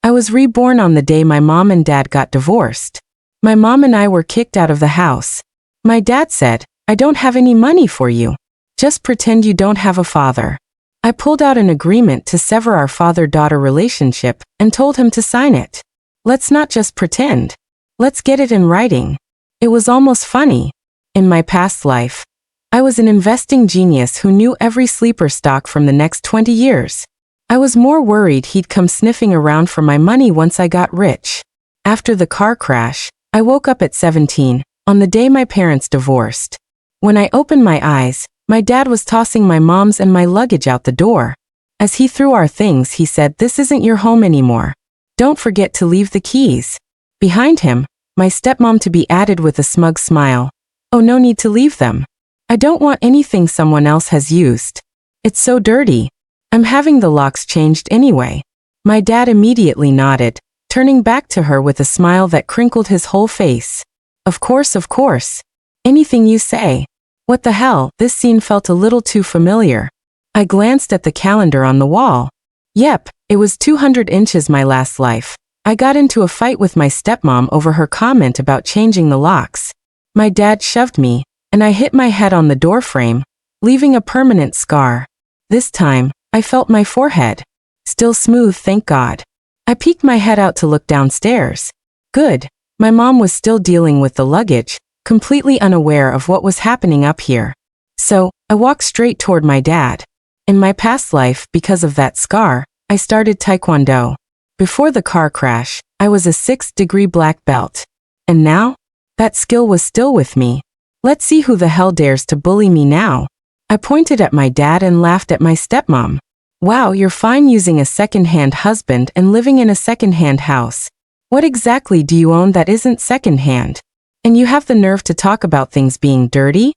I was reborn on the day my mom and dad got divorced. My mom and I were kicked out of the house. My dad said, "I don't have any money for you. Just pretend you don't have a father." I pulled out an agreement to sever our father-daughter relationship and told him to sign it. Let's not just pretend. Let's get it in writing. It was almost funny. In my past life, I was an investing genius who knew every sleeper stock from the next 20 years. I was more worried he'd come sniffing around for my money once I got rich. After the car crash, I woke up at 17, on the day my parents divorced. When I opened my eyes, my dad was tossing my mom's and my luggage out the door. As he threw our things, he said, "This isn't your home anymore. Don't forget to leave the keys." Behind him, my stepmom to be added with a smug smile. "Oh, no need to leave them. I don't want anything someone else has used. It's so dirty. I'm having the locks changed anyway." My dad immediately nodded, turning back to her with a smile that crinkled his whole face. Of course. Anything you say." What the hell, this scene felt a little too familiar. I glanced at the calendar on the wall. Yep, it was 200 inches my last life. I got into a fight with my stepmom over her comment about changing the locks. My dad shoved me, and I hit my head on the doorframe, leaving a permanent scar. This time, I felt my forehead. Still smooth, thank God. I peeked my head out to look downstairs. Good. My mom was still dealing with the luggage, completely unaware of what was happening up here. So, I walked straight toward my dad. In my past life, because of that scar, I started Taekwondo. Before the car crash, I was a 6th-degree black belt. And now? That skill was still with me. Let's see who the hell dares to bully me now. I pointed at my dad and laughed at my stepmom. Wow, you're fine using a second-hand husband and living in a second-hand house. What exactly do you own that isn't second-hand? And you have the nerve to talk about things being dirty?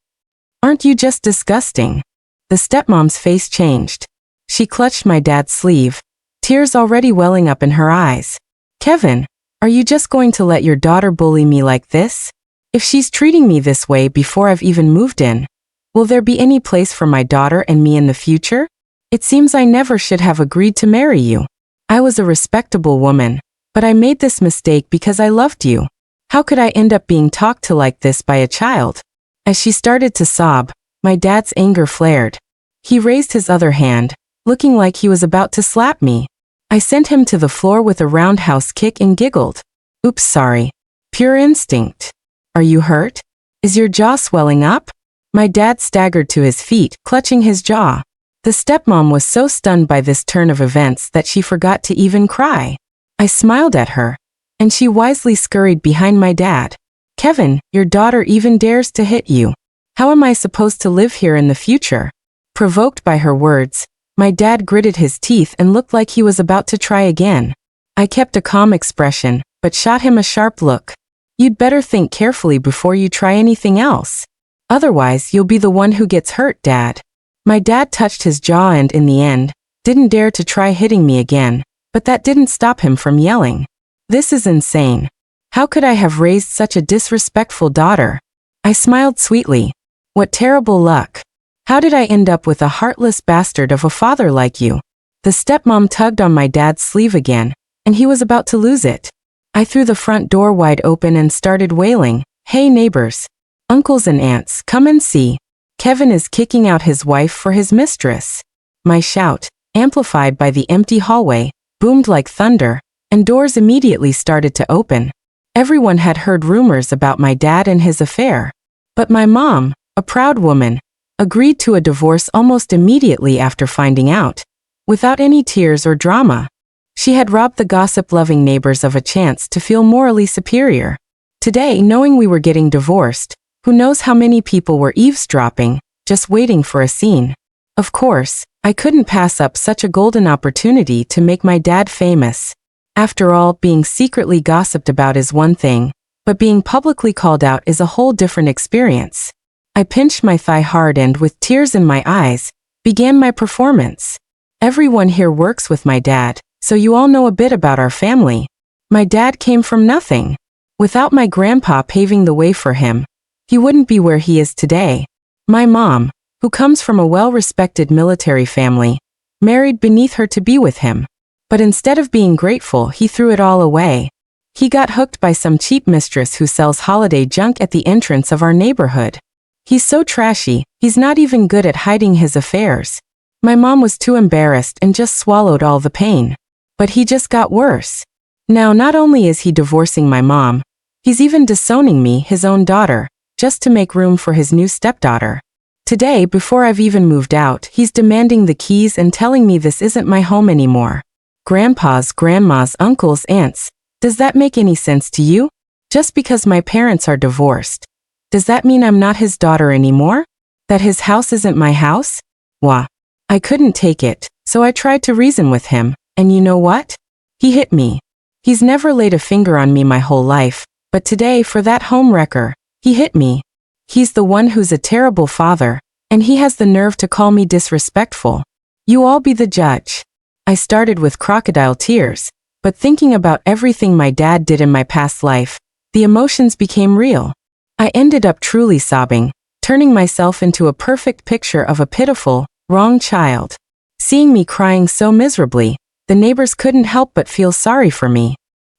Aren't you just disgusting? The stepmom's face changed. She clutched my dad's sleeve, tears already welling up in her eyes. "Kevin, are you just going to let your daughter bully me like this? If she's treating me this way before I've even moved in, will there be any place for my daughter and me in the future? It seems I never should have agreed to marry you. I was a respectable woman, but I made this mistake because I loved you. How could I end up being talked to like this by a child?" As she started to sob, my dad's anger flared. He raised his other hand, looking like he was about to slap me. I sent him to the floor with a roundhouse kick and giggled. "Oops, sorry. Pure instinct. Are you hurt? Is your jaw swelling up?" My dad staggered to his feet, clutching his jaw. The stepmom was so stunned by this turn of events that she forgot to even cry. I smiled at her, and she wisely scurried behind my dad. "Kevin, your daughter even dares to hit you. How am I supposed to live here in the future?" Provoked by her words, my dad gritted his teeth and looked like he was about to try again. I kept a calm expression, but shot him a sharp look. "You'd better think carefully before you try anything else. Otherwise, you'll be the one who gets hurt, Dad." My dad touched his jaw and, in the end, didn't dare to try hitting me again, but that didn't stop him from yelling. "This is insane. How could I have raised such a disrespectful daughter?" I smiled sweetly. "What terrible luck. How did I end up with a heartless bastard of a father like you?" The stepmom tugged on my dad's sleeve again, and he was about to lose it. I threw the front door wide open and started wailing, "Hey neighbors, uncles and aunts, come and see. Kevin is kicking out his wife for his mistress." My shout, amplified by the empty hallway, boomed like thunder, and doors immediately started to open. Everyone had heard rumors about my dad and his affair. But my mom, a proud woman, agreed to a divorce almost immediately after finding out, without any tears or drama. She had robbed the gossip-loving neighbors of a chance to feel morally superior. Today, knowing we were getting divorced, who knows how many people were eavesdropping, just waiting for a scene. Of course, I couldn't pass up such a golden opportunity to make my dad famous. After all, being secretly gossiped about is one thing, but being publicly called out is a whole different experience. I pinched my thigh hard and, with tears in my eyes, began my performance. "Everyone here works with my dad, so you all know a bit about our family. My dad came from nothing. Without my grandpa paving the way for him, he wouldn't be where he is today. My mom, who comes from a well-respected military family, married beneath her to be with him. But instead of being grateful, he threw it all away. He got hooked by some cheap mistress who sells holiday junk at the entrance of our neighborhood. He's so trashy, he's not even good at hiding his affairs. My mom was too embarrassed and just swallowed all the pain. But he just got worse. Now not only is he divorcing my mom, he's even disowning me, his own daughter, just to make room for his new stepdaughter. Today, before I've even moved out, he's demanding the keys and telling me this isn't my home anymore. Grandpas, grandmas, uncles, aunts. Does that make any sense to you? Just because my parents are divorced, does that mean I'm not his daughter anymore? That his house isn't my house? Wah. I couldn't take it, so I tried to reason with him, and you know what? He hit me. He's never laid a finger on me my whole life, but today, for that homewrecker, he hit me. He's the one who's a terrible father, and he has the nerve to call me disrespectful. You all be the judge. I started with crocodile tears, but thinking about everything my dad did in my past life, the emotions became real. I ended up truly sobbing, turning myself into a perfect picture of a pitiful, wrong child. Seeing me crying so miserably, the neighbors couldn't help but feel sorry for me.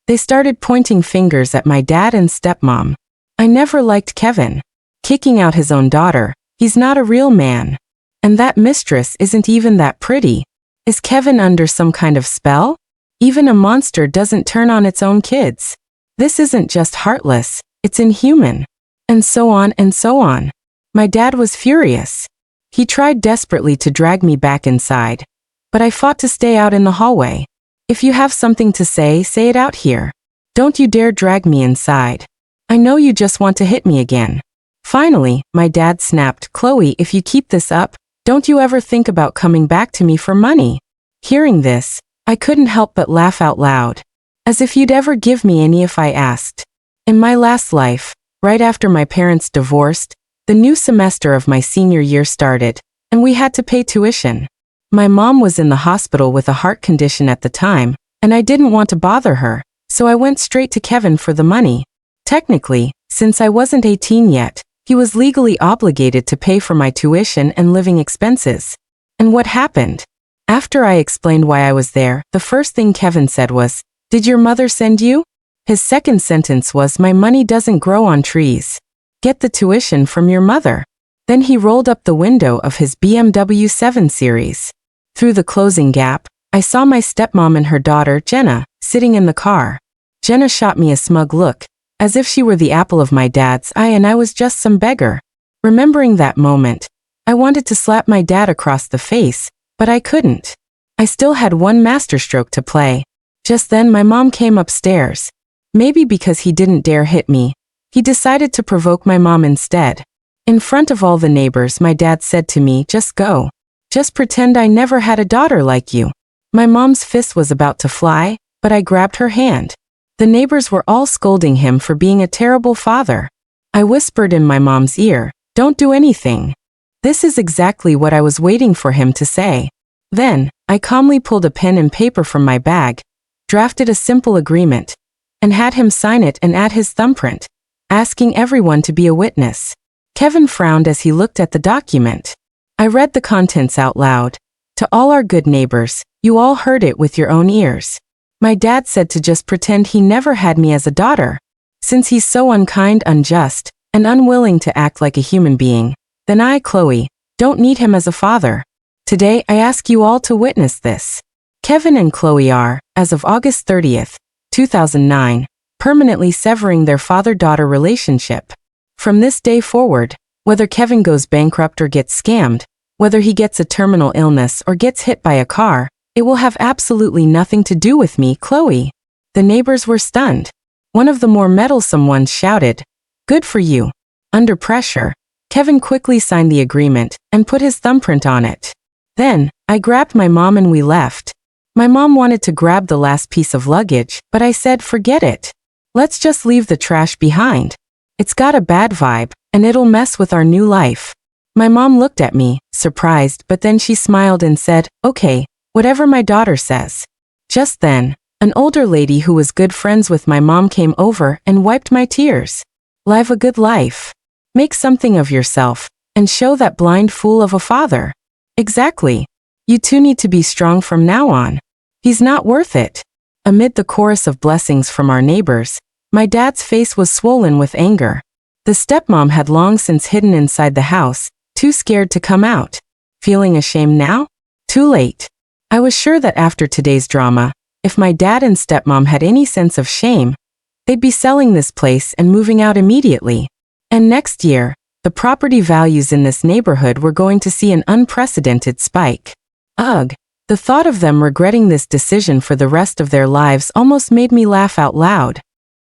They started pointing fingers at my dad and stepmom. I never liked Kevin. Kicking out his own daughter, he's not a real man. And that mistress isn't even that pretty. Is Kevin under some kind of spell? Even a monster doesn't turn on its own kids. This isn't just heartless, it's inhuman. And so on and so on. My dad was furious. He tried desperately to drag me back inside, but I fought to stay out in the hallway. If you have something to say it out here. Don't you dare drag me inside. I know you just want to hit me again. Finally, my dad snapped, Chloe, if you keep this up, don't you ever think about coming back to me for money. Hearing this, I couldn't help but laugh out loud. As if you'd ever give me any if I asked. In my last life, right after my parents divorced, the new semester of my senior year started, and we had to pay tuition. My mom was in the hospital with a heart condition at the time, and I didn't want to bother her, so I went straight to Kevin for the money. Technically, since I wasn't 18 yet, he was legally obligated to pay for my tuition and living expenses. And what happened? After I explained why I was there, the first thing Kevin said was, "Did your mother send you?" His second sentence was, "My money doesn't grow on trees. Get the tuition from your mother." Then he rolled up the window of his BMW 7 Series. Through the closing gap, I saw my stepmom and her daughter, Jenna, sitting in the car. Jenna shot me a smug look, as if she were the apple of my dad's eye and I was just some beggar. Remembering that moment, I wanted to slap my dad across the face, but I couldn't. I still had one masterstroke to play. Just then my mom came upstairs. Maybe because he didn't dare hit me, he decided to provoke my mom instead. In front of all the neighbors, my dad said to me, "Just go. Just pretend I never had a daughter like you." My mom's fist was about to fly, but I grabbed her hand. The neighbors were all scolding him for being a terrible father. I whispered in my mom's ear, "Don't do anything." This is exactly what I was waiting for him to say. Then, I calmly pulled a pen and paper from my bag, drafted a simple agreement, and had him sign it and add his thumbprint, asking everyone to be a witness. Kevin frowned as he looked at the document. I read the contents out loud. "To all our good neighbors, you all heard it with your own ears. My dad said to just pretend he never had me as a daughter. Since he's so unkind, unjust, and unwilling to act like a human being, then I, Chloe, don't need him as a father. Today I ask you all to witness this. Kevin and Chloe are, as of August 30th, 2009, permanently severing their father-daughter relationship. From this day forward, whether Kevin goes bankrupt or gets scammed, whether he gets a terminal illness or gets hit by a car, it will have absolutely nothing to do with me, Chloe." The neighbors were stunned. One of the more meddlesome ones shouted, "Good for you." Under pressure, Kevin quickly signed the agreement and put his thumbprint on it. Then, I grabbed my mom and we left. My mom wanted to grab the last piece of luggage, but I said, "Forget it. Let's just leave the trash behind. It's got a bad vibe, and it'll mess with our new life." My mom looked at me, surprised, but then she smiled and said, "Okay, whatever my daughter says." Just then, an older lady who was good friends with my mom came over and wiped my tears. "Live a good life. Make something of yourself, and show that blind fool of a father." Exactly. You two need to be strong from now on. He's not worth it. Amid the chorus of blessings from our neighbors, my dad's face was swollen with anger. The stepmom had long since hidden inside the house, too scared to come out. Feeling ashamed now? Too late. I was sure that after today's drama, if my dad and stepmom had any sense of shame, they'd be selling this place and moving out immediately. And next year, the property values in this neighborhood were going to see an unprecedented spike. Ugh, the thought of them regretting this decision for the rest of their lives almost made me laugh out loud.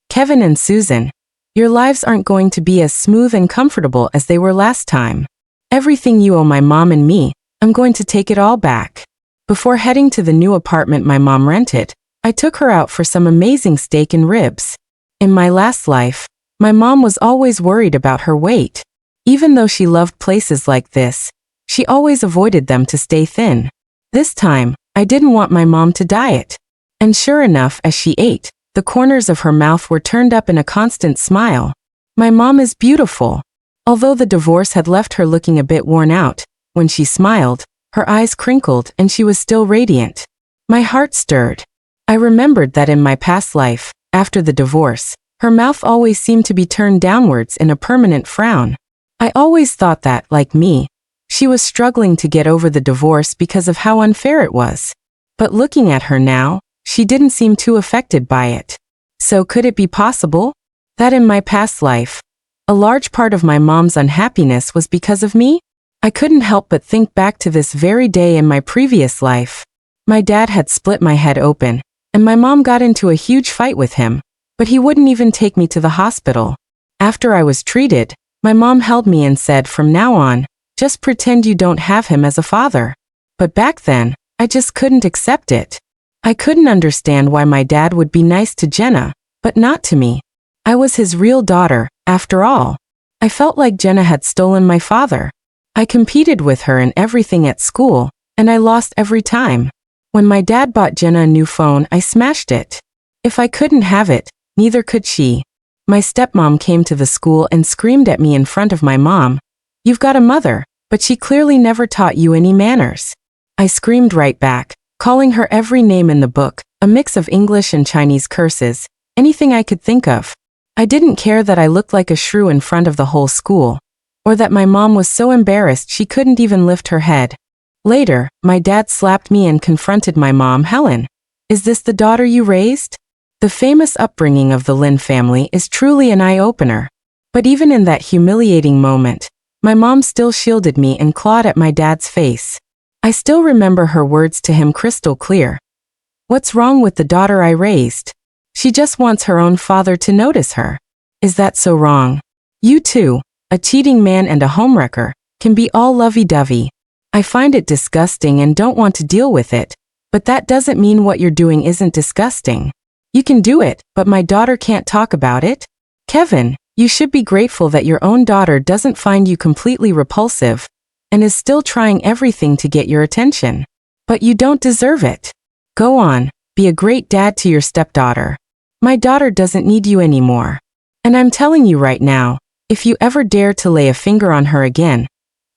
Kevin and Susan, your lives aren't going to be as smooth and comfortable as they were last time. Everything you owe my mom and me, I'm going to take it all back. Before heading to the new apartment my mom rented, I took her out for some amazing steak and ribs. In my last life, my mom was always worried about her weight. Even though she loved places like this, she always avoided them to stay thin. This time, I didn't want my mom to diet. And sure enough, as she ate, the corners of her mouth were turned up in a constant smile. My mom is beautiful. Although the divorce had left her looking a bit worn out, when she smiled, her eyes crinkled and she was still radiant. My heart stirred. I remembered that in my past life, after the divorce, her mouth always seemed to be turned downwards in a permanent frown. I always thought that, like me, she was struggling to get over the divorce because of how unfair it was. But looking at her now, she didn't seem too affected by it. So could it be possible that in my past life, a large part of my mom's unhappiness was because of me? I couldn't help but think back to this very day in my previous life. My dad had split my head open, and my mom got into a huge fight with him, but he wouldn't even take me to the hospital. After I was treated, my mom held me and said, from now on, just pretend you don't have him as a father. But back then, I just couldn't accept it. I couldn't understand why my dad would be nice to Jenna, but not to me. I was his real daughter, after all. I felt like Jenna had stolen my father. I competed with her in everything at school, and I lost every time. When my dad bought Jenna a new phone, I smashed it. If I couldn't have it, neither could she. My stepmom came to the school and screamed at me in front of my mom. You've got a mother, but she clearly never taught you any manners. I screamed right back, calling her every name in the book, a mix of English and Chinese curses, anything I could think of. I didn't care that I looked like a shrew in front of the whole school, or that my mom was so embarrassed she couldn't even lift her head. Later, my dad slapped me and confronted my mom, Helen. Is this the daughter you raised? The famous upbringing of the Lin family is truly an eye-opener. But even in that humiliating moment, my mom still shielded me and clawed at my dad's face. I still remember her words to him crystal clear. What's wrong with the daughter I raised? She just wants her own father to notice her. Is that so wrong? You too, a cheating man and a homewrecker, can be all lovey-dovey. I find it disgusting and don't want to deal with it, but that doesn't mean what you're doing isn't disgusting. You can do it, but my daughter can't talk about it? Kevin, you should be grateful that your own daughter doesn't find you completely repulsive and is still trying everything to get your attention. But you don't deserve it. Go on, be a great dad to your stepdaughter. My daughter doesn't need you anymore. And I'm telling you right now, if you ever dare to lay a finger on her again,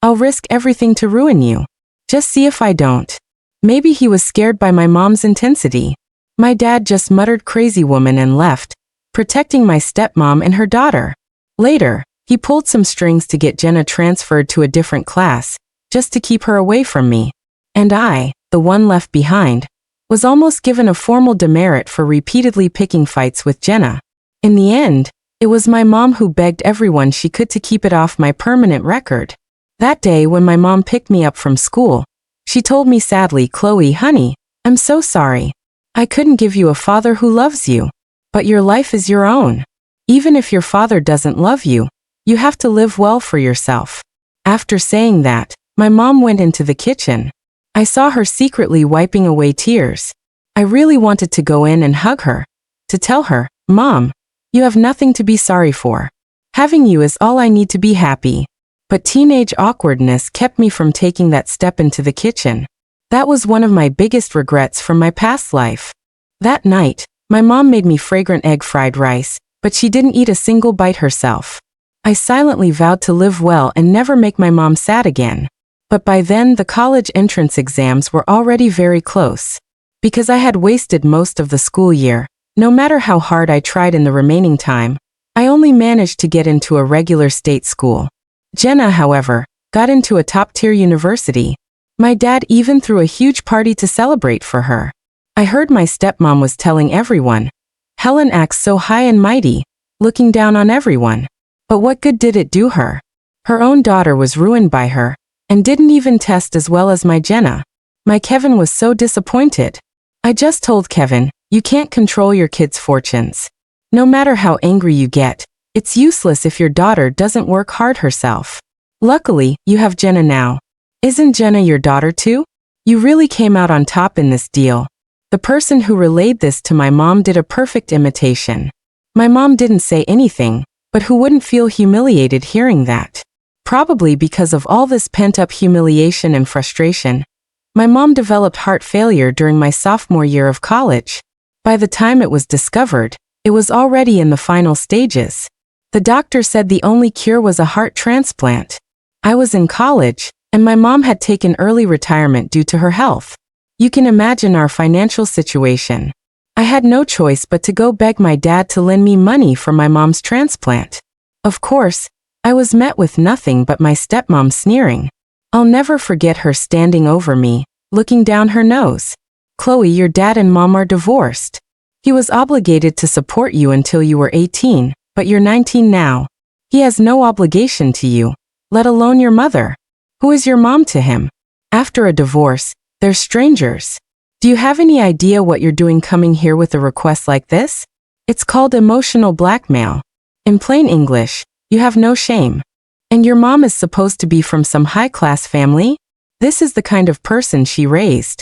I'll risk everything to ruin you. Just see if I don't. Maybe he was scared by my mom's intensity. My dad just muttered crazy woman and left, protecting my stepmom and her daughter. Later, he pulled some strings to get Jenna transferred to a different class, just to keep her away from me. And I, the one left behind, was almost given a formal demerit for repeatedly picking fights with Jenna. In the end, it was my mom who begged everyone she could to keep it off my permanent record. That day when my mom picked me up from school, she told me sadly, Chloe, honey, I'm so sorry. I couldn't give you a father who loves you. But your life is your own. Even if your father doesn't love you, you have to live well for yourself. After saying that, my mom went into the kitchen. I saw her secretly wiping away tears. I really wanted to go in and hug her, to tell her, Mom, you have nothing to be sorry for. Having you is all I need to be happy. But teenage awkwardness kept me from taking that step into the kitchen. That was one of my biggest regrets from my past life. That night, my mom made me fragrant egg fried rice, but she didn't eat a single bite herself. I silently vowed to live well and never make my mom sad again. But by then the college entrance exams were already very close. Because I had wasted most of the school year, no matter how hard I tried in the remaining time, I only managed to get into a regular state school. Jenna, however, got into a top-tier university. My dad even threw a huge party to celebrate for her. I heard my stepmom was telling everyone, "Helen acts so high and mighty, looking down on everyone." But what good did it do her? Her own daughter was ruined by her, and didn't even test as well as my Jenna. My Kevin was so disappointed. I just told Kevin, "You can't control your kids' fortunes. No matter how angry you get, it's useless if your daughter doesn't work hard herself. Luckily, you have Jenna now. Isn't Jenna your daughter too? You really came out on top in this deal." The person who relayed this to my mom did a perfect imitation. My mom didn't say anything, but who wouldn't feel humiliated hearing that? Probably because of all this pent-up humiliation and frustration. My mom developed heart failure during my sophomore year of college. By the time it was discovered, it was already in the final stages. The doctor said the only cure was a heart transplant. I was in college, and my mom had taken early retirement due to her health. You can imagine our financial situation. I had no choice but to go beg my dad to lend me money for my mom's transplant. Of course, I was met with nothing but my stepmom sneering. I'll never forget her standing over me, looking down her nose. "Chloe, your dad and mom are divorced. He was obligated to support you until you were 18, but you're 19 now. He has no obligation to you, let alone your mother. Who is your mom to him? After a divorce, they're strangers. Do you have any idea what you're doing coming here with a request like this? It's called emotional blackmail. In plain English, you have no shame. And your mom is supposed to be from some high-class family? This is the kind of person she raised."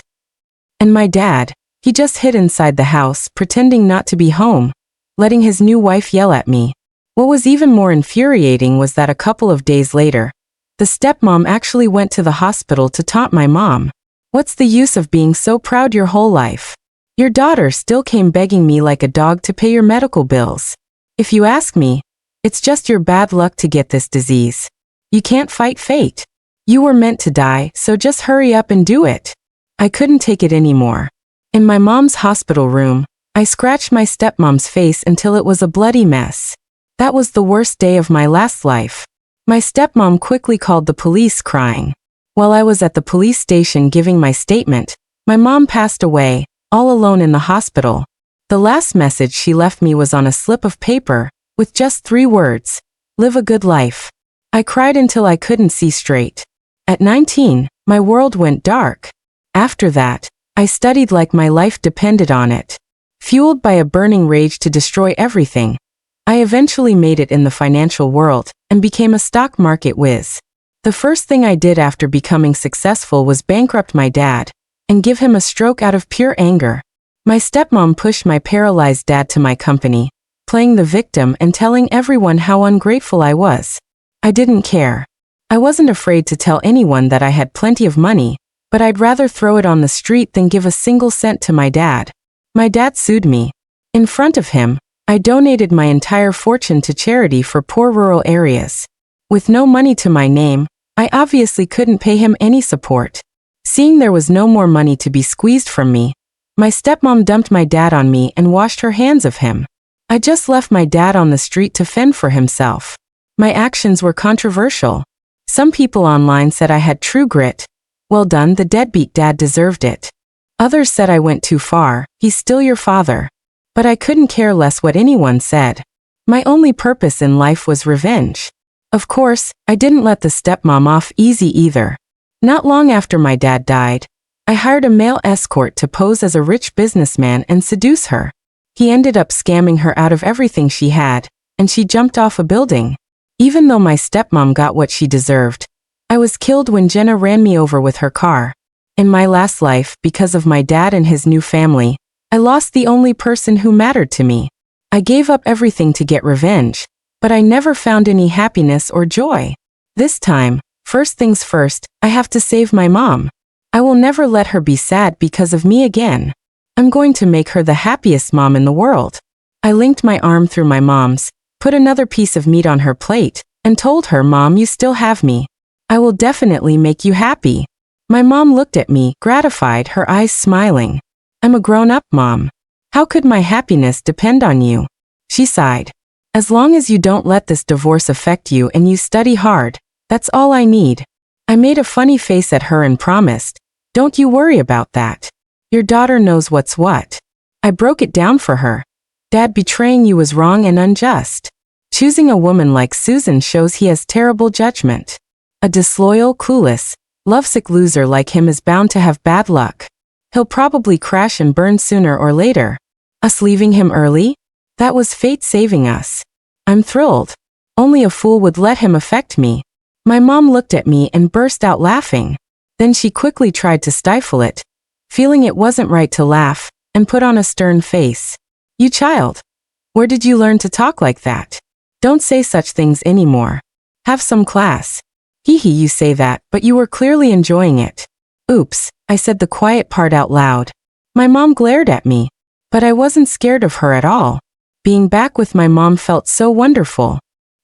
And my dad, he just hid inside the house, pretending not to be home, letting his new wife yell at me. What was even more infuriating was that a couple of days later, the stepmom actually went to the hospital to taunt my mom. "What's the use of being so proud your whole life? Your daughter still came begging me like a dog to pay your medical bills. If you ask me, it's just your bad luck to get this disease. You can't fight fate. You were meant to die, so just hurry up and do it." I couldn't take it anymore. In my mom's hospital room, I scratched my stepmom's face until it was a bloody mess. That was the worst day of my last life. My stepmom quickly called the police, crying. While I was at the police station giving my statement, my mom passed away, all alone in the hospital. The last message she left me was on a slip of paper, with just 3 words: "Live a good life." I cried until I couldn't see straight. At 19, my world went dark. After that, I studied like my life depended on it. Fueled by a burning rage to destroy everything, I eventually made it in the financial world and became a stock market whiz. The first thing I did after becoming successful was bankrupt my dad and give him a stroke out of pure anger. My stepmom pushed my paralyzed dad to my company, playing the victim and telling everyone how ungrateful I was. I didn't care. I wasn't afraid to tell anyone that I had plenty of money, but I'd rather throw it on the street than give a single cent to my dad. My dad sued me. In front of him, I donated my entire fortune to charity for poor rural areas. With no money to my name, I obviously couldn't pay him any support. Seeing there was no more money to be squeezed from me, my stepmom dumped my dad on me and washed her hands of him. I just left my dad on the street to fend for himself. My actions were controversial. Some people online said I had true grit. Well done, the deadbeat dad deserved it. Others said I went too far, he's still your father. But I couldn't care less what anyone said. My only purpose in life was revenge. Of course, I didn't let the stepmom off easy either. Not long after my dad died, I hired a male escort to pose as a rich businessman and seduce her. He ended up scamming her out of everything she had, and she jumped off a building. Even though my stepmom got what she deserved, I was killed when Jenna ran me over with her car. In my last life, because of my dad and his new family, I lost the only person who mattered to me. I gave up everything to get revenge, but I never found any happiness or joy. This time, first things first, I have to save my mom. I will never let her be sad because of me again. I'm going to make her the happiest mom in the world. I linked my arm through my mom's, put another piece of meat on her plate, and told her, "Mom, you still have me. I will definitely make you happy." My mom looked at me, gratified, her eyes smiling. I'm a grown-up mom. How could my happiness depend on you? She sighed. As long as you don't let this divorce affect you and you study hard, that's all I need. I made a funny face at her and promised, don't you worry about that. Your daughter knows what's what. I broke it down for her. Dad betraying you was wrong and unjust. Choosing a woman like Susan shows he has terrible judgment. A disloyal, clueless, lovesick loser like him is bound to have bad luck. He'll probably crash and burn sooner or later. Us leaving him early? That was fate saving us. I'm thrilled. Only a fool would let him affect me. My mom looked at me and burst out laughing. Then she quickly tried to stifle it, feeling it wasn't right to laugh, and put on a stern face. You child. Where did you learn to talk like that? Don't say such things anymore. Have some class. Hee hee, you say that, but you were clearly enjoying it. Oops, I said the quiet part out loud. My mom glared at me, but I wasn't scared of her at all. Being back with my mom felt so wonderful.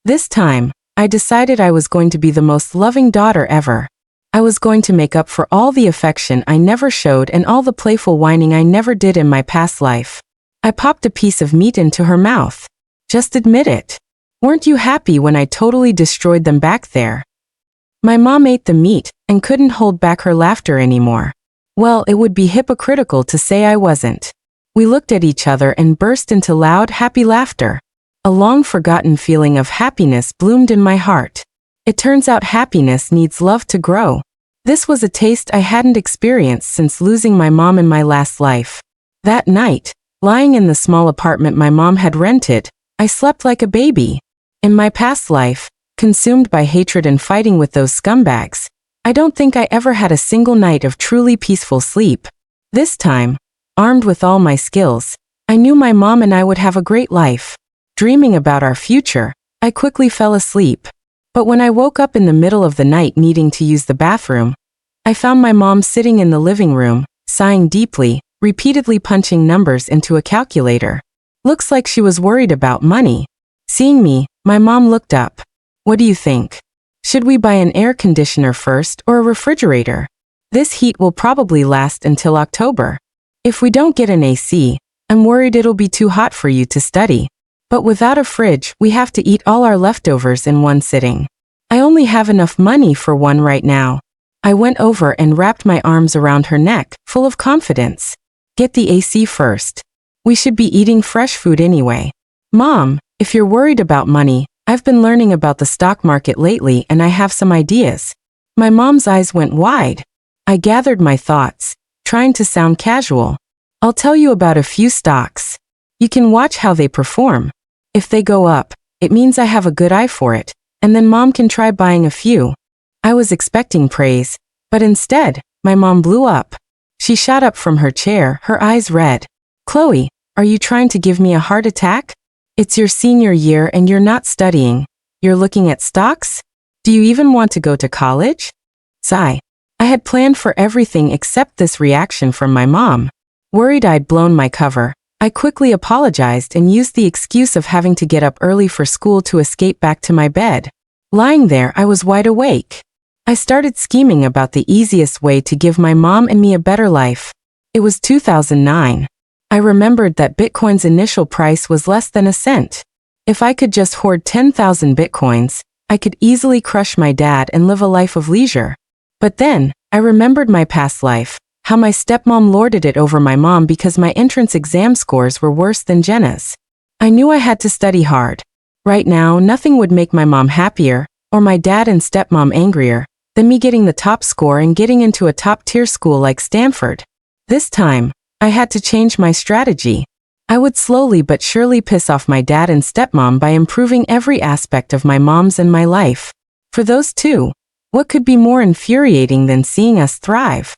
This time, I decided I was going to be the most loving daughter ever. I was going to make up for all the affection I never showed and all the playful whining I never did in my past life. I popped a piece of meat into her mouth. Just admit it. Weren't you happy when I totally destroyed them back there? My mom ate the meat and couldn't hold back her laughter anymore. Well, it would be hypocritical to say I wasn't. We looked at each other and burst into loud, happy laughter. A long-forgotten feeling of happiness bloomed in my heart. It turns out happiness needs love to grow. This was a taste I hadn't experienced since losing my mom in my last life. That night, lying in the small apartment my mom had rented, I slept like a baby. In my past life, consumed by hatred and fighting with those scumbags, I don't think I ever had a single night of truly peaceful sleep. This time, armed with all my skills, I knew my mom and I would have a great life. Dreaming about our future, I quickly fell asleep. But when I woke up in the middle of the night needing to use the bathroom, I found my mom sitting in the living room, sighing deeply, repeatedly punching numbers into a calculator. Looks like she was worried about money. Seeing me, my mom looked up. What do you think? Should we buy an air conditioner first or a refrigerator? This heat will probably last until October. If we don't get an AC, I'm worried it'll be too hot for you to study. But without a fridge, we have to eat all our leftovers in one sitting. I only have enough money for one right now. I went over and wrapped my arms around her neck, full of confidence. Get the AC first. We should be eating fresh food anyway. Mom, if you're worried about money, I've been learning about the stock market lately and I have some ideas. My mom's eyes went wide. I gathered my thoughts, trying to sound casual. I'll tell you about a few stocks. You can watch how they perform. If they go up, it means I have a good eye for it, and then mom can try buying a few. I was expecting praise, but instead, my mom blew up. She shot up from her chair, her eyes red. Chloe, are you trying to give me a heart attack? It's your senior year and you're not studying. You're looking at stocks? Do you even want to go to college? Sigh. I had planned for everything except this reaction from my mom. Worried I'd blown my cover, I quickly apologized and used the excuse of having to get up early for school to escape back to my bed. Lying there, I was wide awake. I started scheming about the easiest way to give my mom and me a better life. It was 2009. I remembered that Bitcoin's initial price was less than a cent. If I could just hoard 10,000 Bitcoins, I could easily crush my dad and live a life of leisure. But then, I remembered my past life, how my stepmom lorded it over my mom because my entrance exam scores were worse than Jenna's. I knew I had to study hard. Right now, nothing would make my mom happier, or my dad and stepmom angrier, than me getting the top score and getting into a top-tier school like Stanford. This time, I had to change my strategy. I would slowly but surely piss off my dad and stepmom by improving every aspect of my mom's and my life. For those two, what could be more infuriating than seeing us thrive?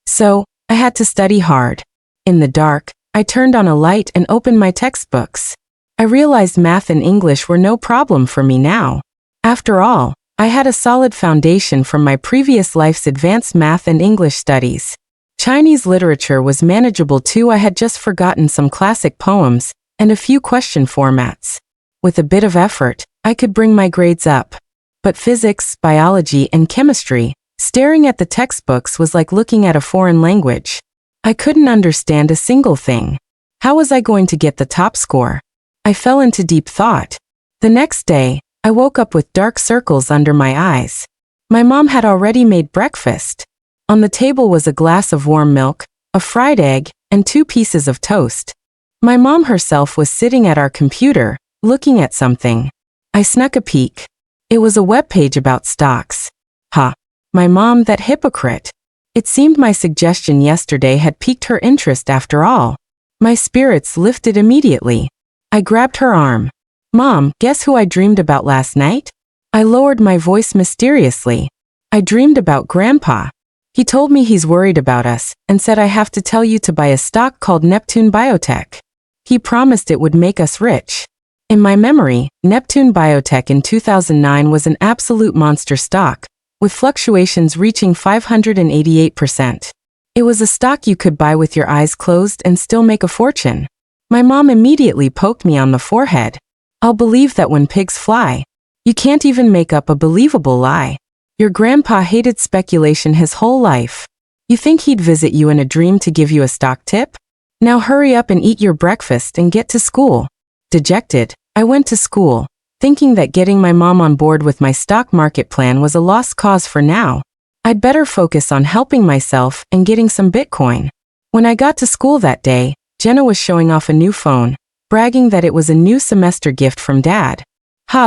So, I had to study hard. In the dark, I turned on a light and opened my textbooks. I realized math and English were no problem for me now. After all, I had a solid foundation from my previous life's advanced math and English studies. Chinese literature was manageable too. I had just forgotten some classic poems and a few question formats. With a bit of effort, I could bring my grades up. But physics, biology, and chemistry, staring at the textbooks was like looking at a foreign language. I couldn't understand a single thing. How was I going to get the top score? I fell into deep thought. The next day, I woke up with dark circles under my eyes. My mom had already made breakfast. On the table was a glass of warm milk, a fried egg, and 2 pieces of toast. My mom herself was sitting at our computer, looking at something. I snuck a peek. It was a webpage about stocks. Ha! My mom, that hypocrite. It seemed my suggestion yesterday had piqued her interest after all. My spirits lifted immediately. I grabbed her arm. Mom, guess who I dreamed about last night? I lowered my voice mysteriously. I dreamed about Grandpa. He told me he's worried about us and said I have to tell you to buy a stock called Neptune Biotech. He promised it would make us rich. In my memory, Neptune Biotech in 2009 was an absolute monster stock, with fluctuations reaching 588%. It was a stock you could buy with your eyes closed and still make a fortune. My mom immediately poked me on the forehead. I'll believe that when pigs fly. You can't even make up a believable lie. Your grandpa hated speculation his whole life. You think he'd visit you in a dream to give you a stock tip? Now hurry up and eat your breakfast and get to school. Dejected, I went to school, thinking that getting my mom on board with my stock market plan was a lost cause for now. I'd better focus on helping myself and getting some Bitcoin. When I got to school that day, Jenna was showing off a new phone, bragging that it was a new semester gift from Dad.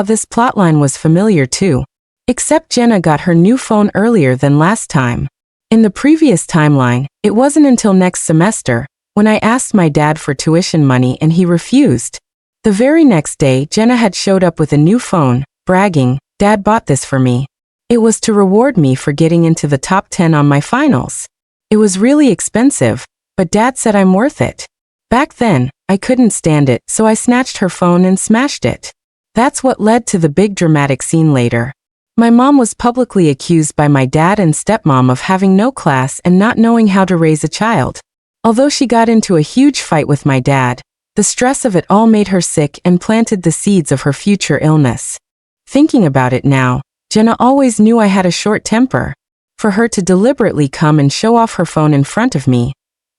This plotline was familiar too. Except Jenna got her new phone earlier than last time. In the previous timeline, it wasn't until next semester, when I asked my dad for tuition money and he refused. The very next day, Jenna had showed up with a new phone, bragging, "Dad bought this for me." It was to reward me for getting into the top 10 on my finals. It was really expensive, but Dad said I'm worth it. Back then, I couldn't stand it, so I snatched her phone and smashed it. That's what led to the big dramatic scene later. My mom was publicly accused by my dad and stepmom of having no class and not knowing how to raise a child. Although she got into a huge fight with my dad, the stress of it all made her sick and planted the seeds of her future illness. Thinking about it now, Jenna always knew I had a short temper. For her to deliberately come and show off her phone in front of me,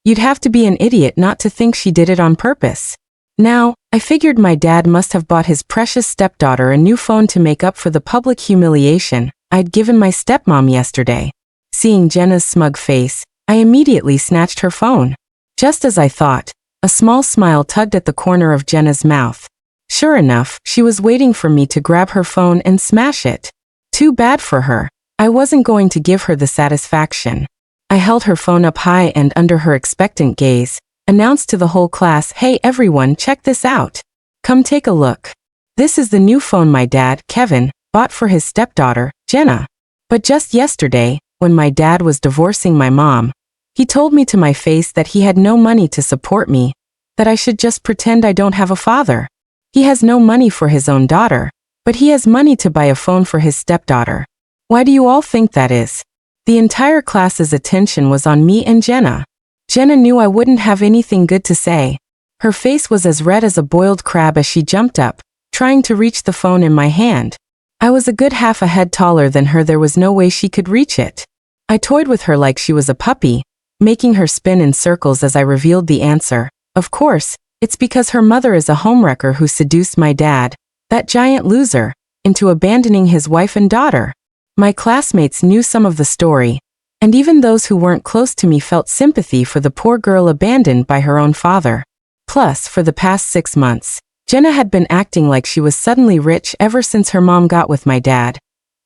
you'd have to be an idiot not to think she did it on purpose. Now, I figured my dad must have bought his precious stepdaughter a new phone to make up for the public humiliation I'd given my stepmom yesterday. Seeing Jenna's smug face, I immediately snatched her phone. Just as I thought, a small smile tugged at the corner of Jenna's mouth. Sure enough, she was waiting for me to grab her phone and smash it. Too bad for her. I wasn't going to give her the satisfaction. I held her phone up high and under her expectant gaze, announced to the whole class, "Hey everyone, check this out. Come take a look. This is the new phone my dad, Kevin, bought for his stepdaughter, Jenna." But just yesterday, when my dad was divorcing my mom, he told me to my face that he had no money to support me, that I should just pretend I don't have a father. He has no money for his own daughter, but he has money to buy a phone for his stepdaughter. Why do you all think that is? The entire class's attention was on me and Jenna. Jenna knew I wouldn't have anything good to say. Her face was as red as a boiled crab as she jumped up, trying to reach the phone in my hand. I was a good half a head taller than her. There was no way she could reach it. I toyed with her like she was a puppy, making her spin in circles as I revealed the answer. Of course, it's because her mother is a homewrecker who seduced my dad, that giant loser, into abandoning his wife and daughter. My classmates knew some of the story, and even those who weren't close to me felt sympathy for the poor girl abandoned by her own father. Plus, for the past 6 months, Jenna had been acting like she was suddenly rich ever since her mom got with my dad,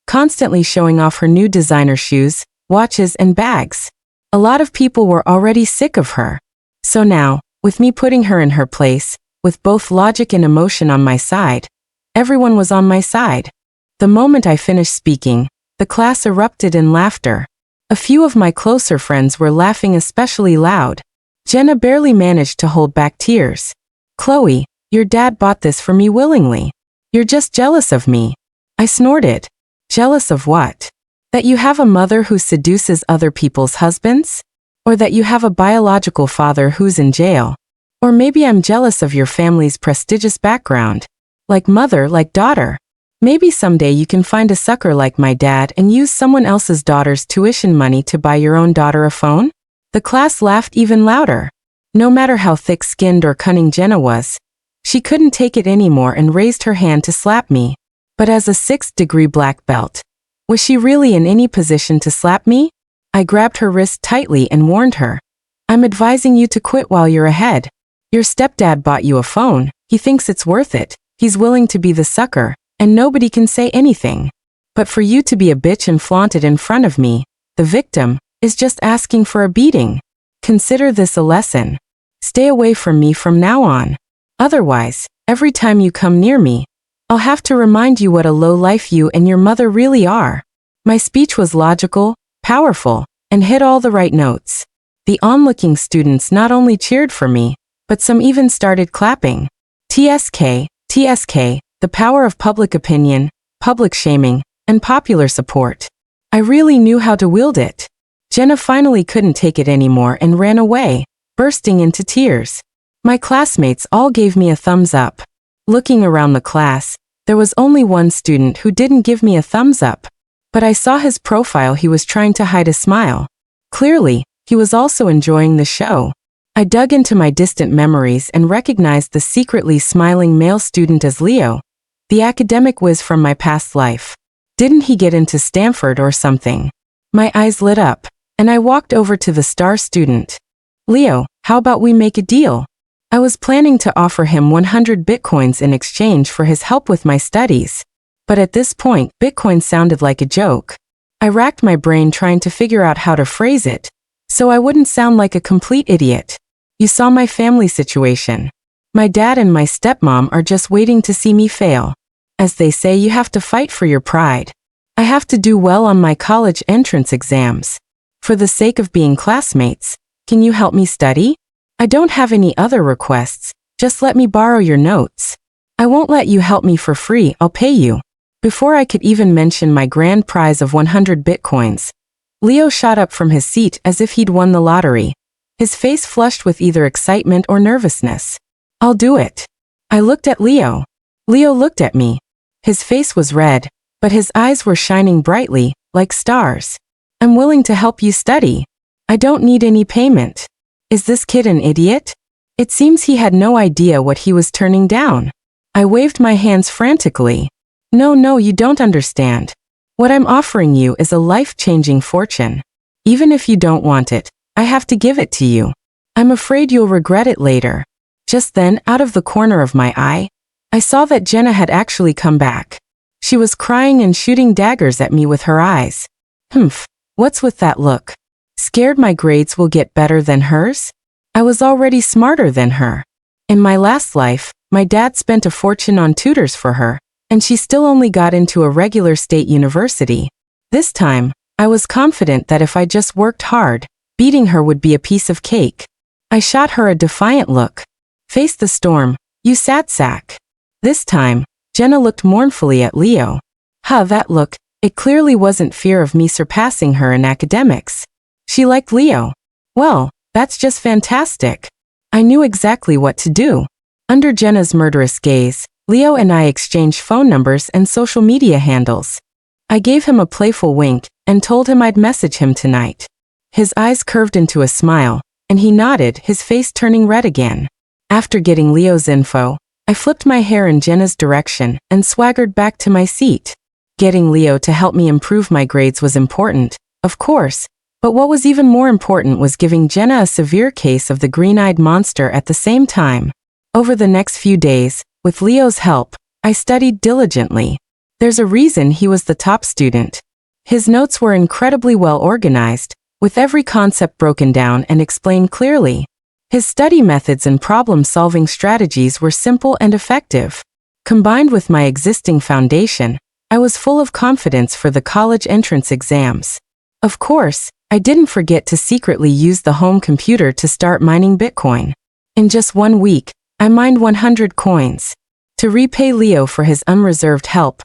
constantly showing off her new designer shoes, watches, and bags. A lot of people were already sick of her. So now, with me putting her in her place, with both logic and emotion on my side, everyone was on my side. The moment I finished speaking, the class erupted in laughter. A few of my closer friends were laughing especially loud. Jenna barely managed to hold back tears. "Chloe, your dad bought this for me willingly. You're just jealous of me." I snorted. Jealous of what? That you have a mother who seduces other people's husbands? Or that you have a biological father who's in jail? Or maybe I'm jealous of your family's prestigious background. Like mother, like daughter. Maybe someday you can find a sucker like my dad and use someone else's daughter's tuition money to buy your own daughter a phone? The class laughed even louder. No matter how thick-skinned or cunning Jenna was, she couldn't take it anymore and raised her hand to slap me. But as a 6th-degree black belt, was she really in any position to slap me? I grabbed her wrist tightly and warned her. I'm advising you to quit while you're ahead. Your stepdad bought you a phone. He thinks it's worth it. He's willing to be the sucker, and nobody can say anything. But for you to be a bitch and flaunt it in front of me, the victim, is just asking for a beating. Consider this a lesson. Stay away from me from now on. Otherwise, every time you come near me, I'll have to remind you what a low life you and your mother really are. My speech was logical, powerful, and hit all the right notes. The onlooking students not only cheered for me, but some even started clapping. TSK, TSK, the power of public opinion, public shaming, and popular support. I really knew how to wield it. Jenna finally couldn't take it anymore and ran away, bursting into tears. My classmates all gave me a thumbs up. Looking around the class, there was only one student who didn't give me a thumbs up. But I saw his profile. He was trying to hide a smile. Clearly, he was also enjoying the show. I dug into my distant memories and recognized the secretly smiling male student as Leo, the academic whiz from my past life. Didn't he get into Stanford or something? My eyes lit up, and I walked over to the star student. Leo, how about we make a deal? I was planning to offer him 100 bitcoins in exchange for his help with my studies. But at this point, Bitcoin sounded like a joke. I racked my brain trying to figure out how to phrase it, so I wouldn't sound like a complete idiot. You saw my family situation. My dad and my stepmom are just waiting to see me fail. As they say, you have to fight for your pride. I have to do well on my college entrance exams. For the sake of being classmates, can you help me study? I don't have any other requests, just let me borrow your notes. I won't let you help me for free, I'll pay you. Before I could even mention my grand prize of 100 bitcoins, Leo shot up from his seat as if he'd won the lottery. His face flushed with either excitement or nervousness. I'll do it. I looked at Leo. Leo looked at me. His face was red, but his eyes were shining brightly, like stars. I'm willing to help you study. I don't need any payment. Is this kid an idiot? It seems he had no idea what he was turning down. I waved my hands frantically. No, you don't understand. What I'm offering you is a life-changing fortune. Even if you don't want it, I have to give it to you. I'm afraid you'll regret it later. Just then, out of the corner of my eye, I saw that Jenna had actually come back. She was crying and shooting daggers at me with her eyes. What's with that look? Scared my grades will get better than hers? I was already smarter than her. In my last life, my dad spent a fortune on tutors for her, and she still only got into a regular state university. This time, I was confident that if I just worked hard, beating her would be a piece of cake. I shot her a defiant look. Face the storm, you sad sack. This time, Jenna looked mournfully at Leo. That look, it clearly wasn't fear of me surpassing her in academics. She liked Leo. Well, that's just fantastic. I knew exactly what to do. Under Jenna's murderous gaze, Leo and I exchanged phone numbers and social media handles. I gave him a playful wink and told him I'd message him tonight. His eyes curved into a smile, and he nodded, his face turning red again. After getting Leo's info, I flipped my hair in Jenna's direction and swaggered back to my seat. Getting Leo to help me improve my grades was important, of course, but what was even more important was giving Jenna a severe case of the green-eyed monster at the same time. Over the next few days, with Leo's help, I studied diligently. There's a reason he was the top student. His notes were incredibly well organized, with every concept broken down and explained clearly. His study methods and problem-solving strategies were simple and effective. Combined with my existing foundation, I was full of confidence for the college entrance exams. Of course, I didn't forget to secretly use the home computer to start mining Bitcoin. In just 1 week, I mined 100 coins. To repay Leo for his unreserved help,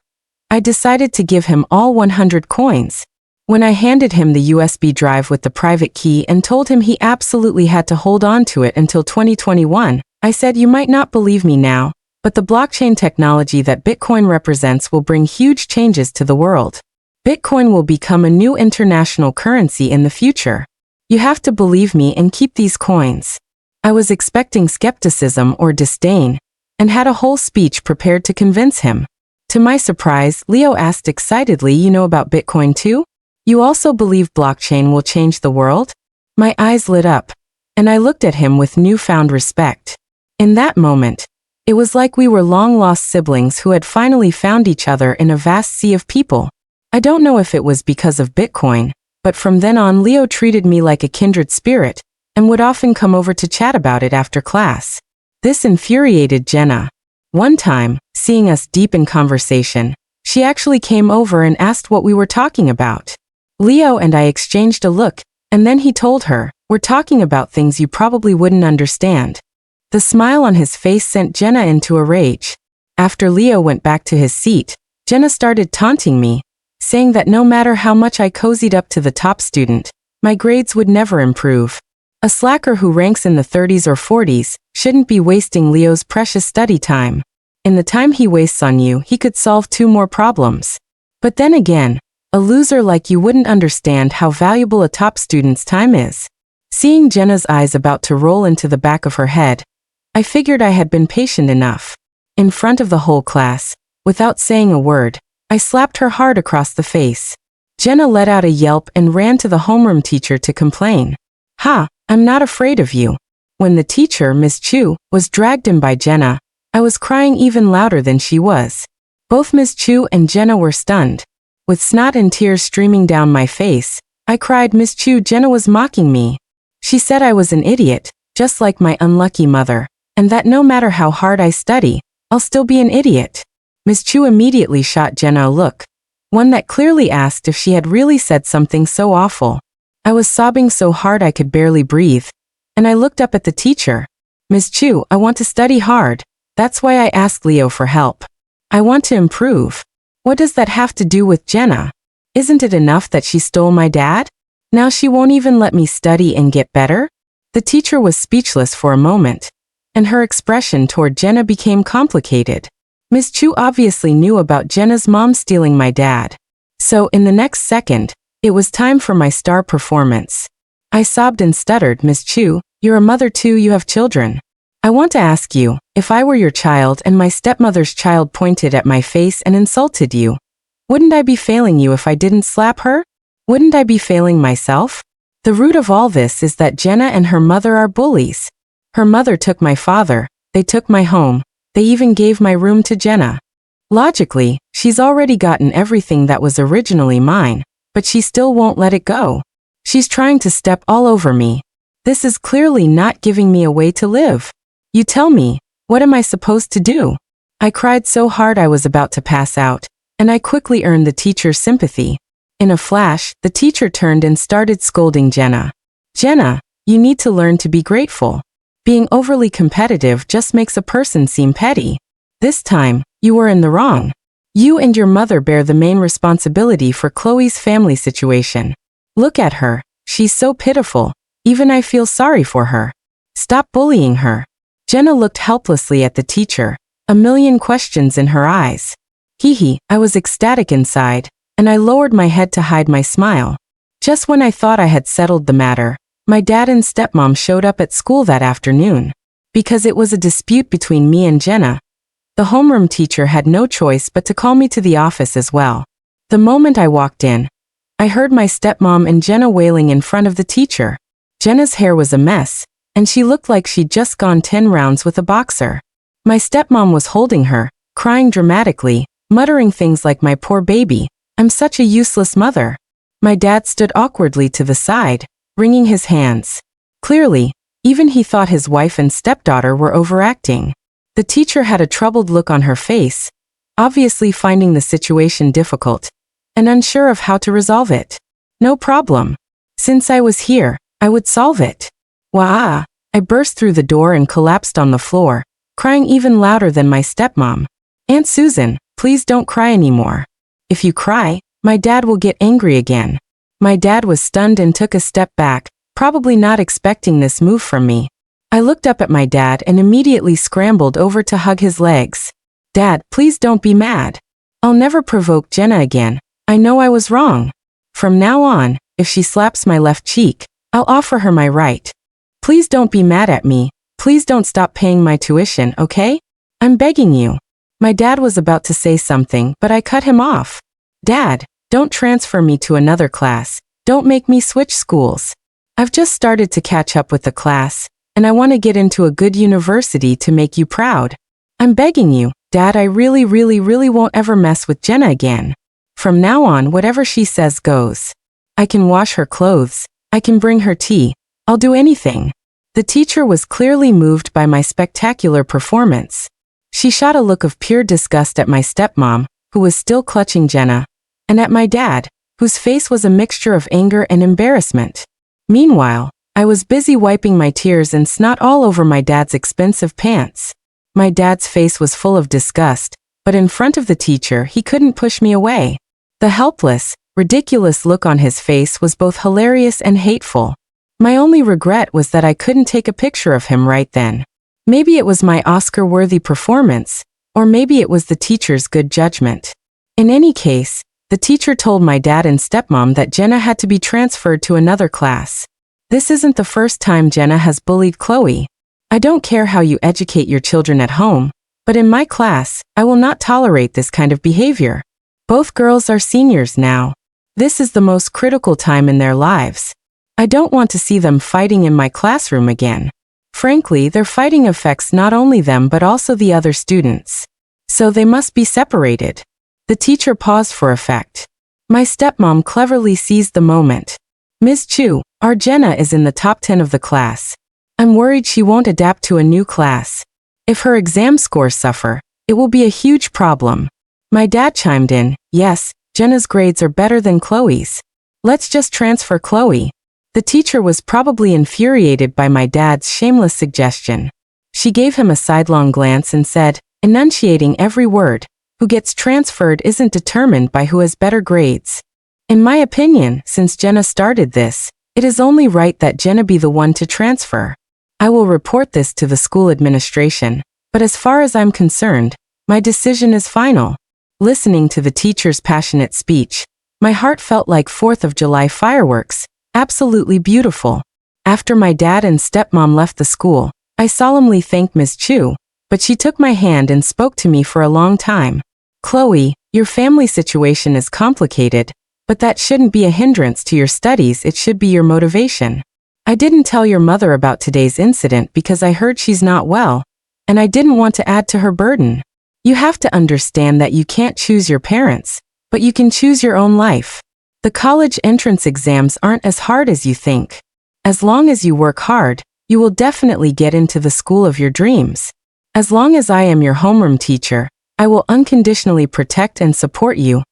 I decided to give him all 100 coins. When I handed him the USB drive with the private key and told him he absolutely had to hold on to it until 2021, I said, "You might not believe me now, but the blockchain technology that Bitcoin represents will bring huge changes to the world. Bitcoin will become a new international currency in the future." You have to believe me and keep these coins. I was expecting skepticism or disdain, and had a whole speech prepared to convince him. To my surprise, Leo asked excitedly, you know about Bitcoin too? You also believe blockchain will change the world? My eyes lit up, and I looked at him with newfound respect. In that moment, it was like we were long-lost siblings who had finally found each other in a vast sea of people. I don't know if it was because of Bitcoin, but from then on Leo treated me like a kindred spirit, and would often come over to chat about it after class. This infuriated Jenna. One time, seeing us deep in conversation, she actually came over and asked what we were talking about. Leo and I exchanged a look, and then he told her, we're talking about things you probably wouldn't understand. The smile on his face sent Jenna into a rage. After Leo went back to his seat, Jenna started taunting me, saying that no matter how much I cozied up to the top student, my grades would never improve. A slacker who ranks in the 30s or 40s shouldn't be wasting Leo's precious study time. In the time he wastes on you, he could solve 2 more problems. But then again, a loser like you wouldn't understand how valuable a top student's time is. Seeing Jenna's eyes about to roll into the back of her head, I figured I had been patient enough. In front of the whole class, without saying a word, I slapped her hard across the face. Jenna let out a yelp and ran to the homeroom teacher to complain. Ha, I'm not afraid of you. When the teacher, Miss Chu, was dragged in by Jenna, I was crying even louder than she was. Both Miss Chu and Jenna were stunned. With snot and tears streaming down my face, I cried, Miss Chu, Jenna was mocking me. She said I was an idiot, just like my unlucky mother, and that no matter how hard I study, I'll still be an idiot. Miss Chu immediately shot Jenna a look, one that clearly asked if she had really said something so awful. I was sobbing so hard I could barely breathe, and I looked up at the teacher. Miss Chu, I want to study hard. That's why I asked Leo for help. I want to improve. What does that have to do with Jenna? Isn't it enough that she stole my dad? Now she won't even let me study and get better? The teacher was speechless for a moment, and her expression toward Jenna became complicated. Miss Chu obviously knew about Jenna's mom stealing my dad. So in the next second, it was time for my star performance. I sobbed and stuttered, Miss Chu, you're a mother too, you have children. I want to ask you, if I were your child and my stepmother's child pointed at my face and insulted you, wouldn't I be failing you if I didn't slap her? Wouldn't I be failing myself? The root of all this is that Jenna and her mother are bullies. Her mother took my father, they took my home, they even gave my room to Jenna. Logically, she's already gotten everything that was originally mine, but she still won't let it go. She's trying to step all over me. This is clearly not giving me a way to live. You tell me, what am I supposed to do? I cried so hard I was about to pass out, and I quickly earned the teacher's sympathy. In a flash, the teacher turned and started scolding Jenna. Jenna, you need to learn to be grateful. Being overly competitive just makes a person seem petty. This time, you were in the wrong. You and your mother bear the main responsibility for Chloe's family situation. Look at her, she's so pitiful, even I feel sorry for her. Stop bullying her. Jenna looked helplessly at the teacher, a million questions in her eyes. Hee, I was ecstatic inside, and I lowered my head to hide my smile. Just when I thought I had settled the matter, my dad and stepmom showed up at school that afternoon. Because it was a dispute between me and Jenna, the homeroom teacher had no choice but to call me to the office as well. The moment I walked in, I heard my stepmom and Jenna wailing in front of the teacher. Jenna's hair was a mess, and she looked like she'd just gone 10 rounds with a boxer. My stepmom was holding her, crying dramatically, muttering things like, my poor baby, I'm such a useless mother. My dad stood awkwardly to the side, wringing his hands. Clearly, even he thought his wife and stepdaughter were overacting. The teacher had a troubled look on her face, obviously finding the situation difficult, and unsure of how to resolve it. No problem. Since I was here, I would solve it. Wah! I burst through the door and collapsed on the floor, crying even louder than my stepmom. Aunt Susan, please don't cry anymore. If you cry, my dad will get angry again. My dad was stunned and took a step back, probably not expecting this move from me. I looked up at my dad and immediately scrambled over to hug his legs. Dad, please don't be mad. I'll never provoke Jenna again. I know I was wrong. From now on, if she slaps my left cheek, I'll offer her my right. Please don't be mad at me. Please don't stop paying my tuition, okay? I'm begging you. My dad was about to say something, but I cut him off. Dad, don't transfer me to another class. Don't make me switch schools. I've just started to catch up with the class, and I want to get into a good university to make you proud. I'm begging you, Dad, I really won't ever mess with Jenna again. From now on, whatever she says goes. I can wash her clothes. I can bring her tea. I'll do anything. The teacher was clearly moved by my spectacular performance. She shot a look of pure disgust at my stepmom, who was still clutching Jenna, and at my dad, whose face was a mixture of anger and embarrassment. Meanwhile, I was busy wiping my tears and snot all over my dad's expensive pants. My dad's face was full of disgust, but in front of the teacher he couldn't push me away. The helpless, ridiculous look on his face was both hilarious and hateful. My only regret was that I couldn't take a picture of him right then. Maybe it was my Oscar-worthy performance, or maybe it was the teacher's good judgment. In any case, the teacher told my dad and stepmom that Jenna had to be transferred to another class. This isn't the first time Jenna has bullied Chloe. I don't care how you educate your children at home, but in my class, I will not tolerate this kind of behavior. Both girls are seniors now. This is the most critical time in their lives. I don't want to see them fighting in my classroom again. Frankly, their fighting affects not only them but also the other students. So they must be separated. The teacher paused for effect. My stepmom cleverly seized the moment. Ms. Chu, our Jenna is in the top 10 of the class. I'm worried she won't adapt to a new class. If her exam scores suffer, it will be a huge problem. My dad chimed in, yes, Jenna's grades are better than Chloe's. Let's just transfer Chloe. The teacher was probably infuriated by my dad's shameless suggestion. She gave him a sidelong glance and said, enunciating every word, who gets transferred isn't determined by who has better grades. In my opinion, since Jenna started this, it is only right that Jenna be the one to transfer. I will report this to the school administration, but as far as I'm concerned, my decision is final. Listening to the teacher's passionate speech, my heart felt like 4th of July fireworks. Absolutely beautiful. After my dad and stepmom left the school, I solemnly thanked Ms. Chu, but she took my hand and spoke to me for a long time. Chloe, your family situation is complicated, but that shouldn't be a hindrance to your studies, it should be your motivation. I didn't tell your mother about today's incident because I heard she's not well, and I didn't want to add to her burden. You have to understand that you can't choose your parents, but you can choose your own life. The college entrance exams aren't as hard as you think. As long as you work hard, you will definitely get into the school of your dreams. As long as I am your homeroom teacher, I will unconditionally protect and support you,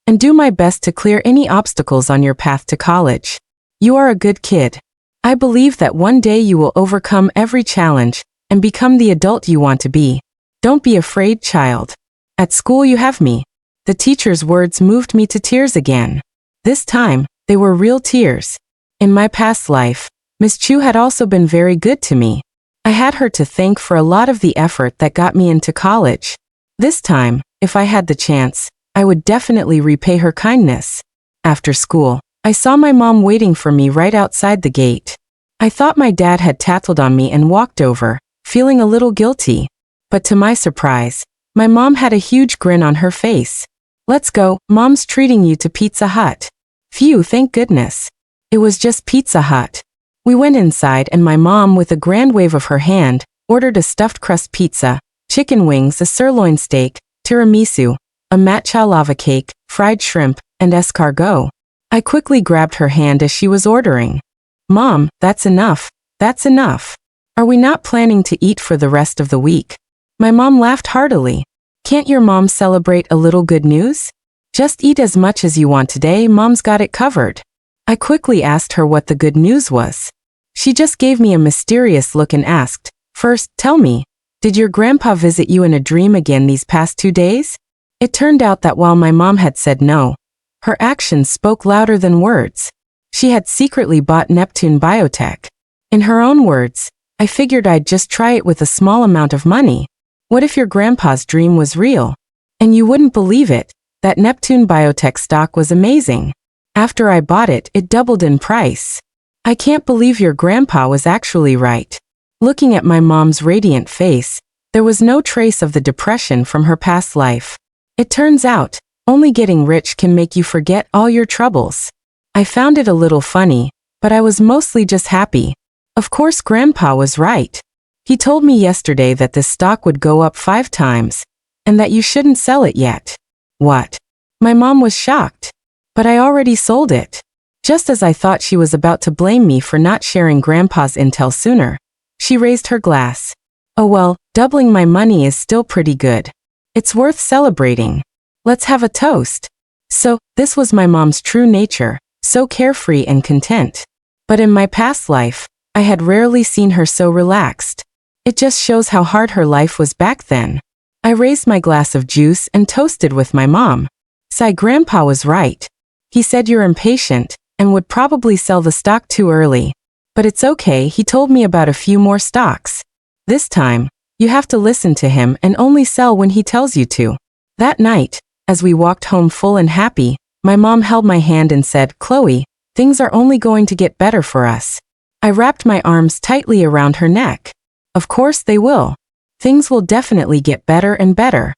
and do my best to clear any obstacles on your path to college. You are a good kid. I believe that one day you will overcome every challenge and become the adult you want to be. Don't be afraid, child. At school you have me. The teacher's words moved me to tears again. This time, they were real tears. In my past life, Ms. Chu had also been very good to me. I had her to thank for a lot of the effort that got me into college. This time, if I had the chance, I would definitely repay her kindness. After school, I saw my mom waiting for me right outside the gate. I thought my dad had tattled on me and walked over, feeling a little guilty. But to my surprise, my mom had a huge grin on her face. Let's go, Mom's treating you to Pizza Hut. Phew, thank goodness. It was just Pizza Hut. We went inside and my mom, with a grand wave of her hand, ordered a stuffed crust pizza, chicken wings, a sirloin steak, tiramisu, a matcha lava cake, fried shrimp, and escargot. I quickly grabbed her hand as she was ordering. Mom, that's enough. That's enough. Are we not planning to eat for the rest of the week? My mom laughed heartily. Can't your mom celebrate a little good news? Just eat as much as you want today, Mom's got it covered. I quickly asked her what the good news was. She just gave me a mysterious look and asked, first, tell me, did your grandpa visit you in a dream again these past 2 days? It turned out that while my mom had said no, her actions spoke louder than words. She had secretly bought Neptune Biotech. In her own words, I figured I'd just try it with a small amount of money. What if your grandpa's dream was real? And you wouldn't believe it, that Neptune Biotech stock was amazing. After I bought it, it doubled in price. I can't believe your grandpa was actually right. Looking at my mom's radiant face, there was no trace of the depression from her past life. It turns out, only getting rich can make you forget all your troubles. I found it a little funny, but I was mostly just happy. Of course, Grandpa was right. He told me yesterday that this stock would go up 5 times, and that you shouldn't sell it yet. What? My mom was shocked. But I already sold it. Just as I thought she was about to blame me for not sharing Grandpa's intel sooner, she raised her glass. Oh well, doubling my money is still pretty good. It's worth celebrating. Let's have a toast. So, this was my mom's true nature, so carefree and content. But in my past life, I had rarely seen her so relaxed. It just shows how hard her life was back then. I raised my glass of juice and toasted with my mom. Sigh, Grandpa was right. He said you're impatient, and would probably sell the stock too early. But it's okay, he told me about a few more stocks. This time, you have to listen to him and only sell when he tells you to. That night, as we walked home full and happy, my mom held my hand and said, Chloe, things are only going to get better for us. I wrapped my arms tightly around her neck. Of course they will. Things will definitely get better and better.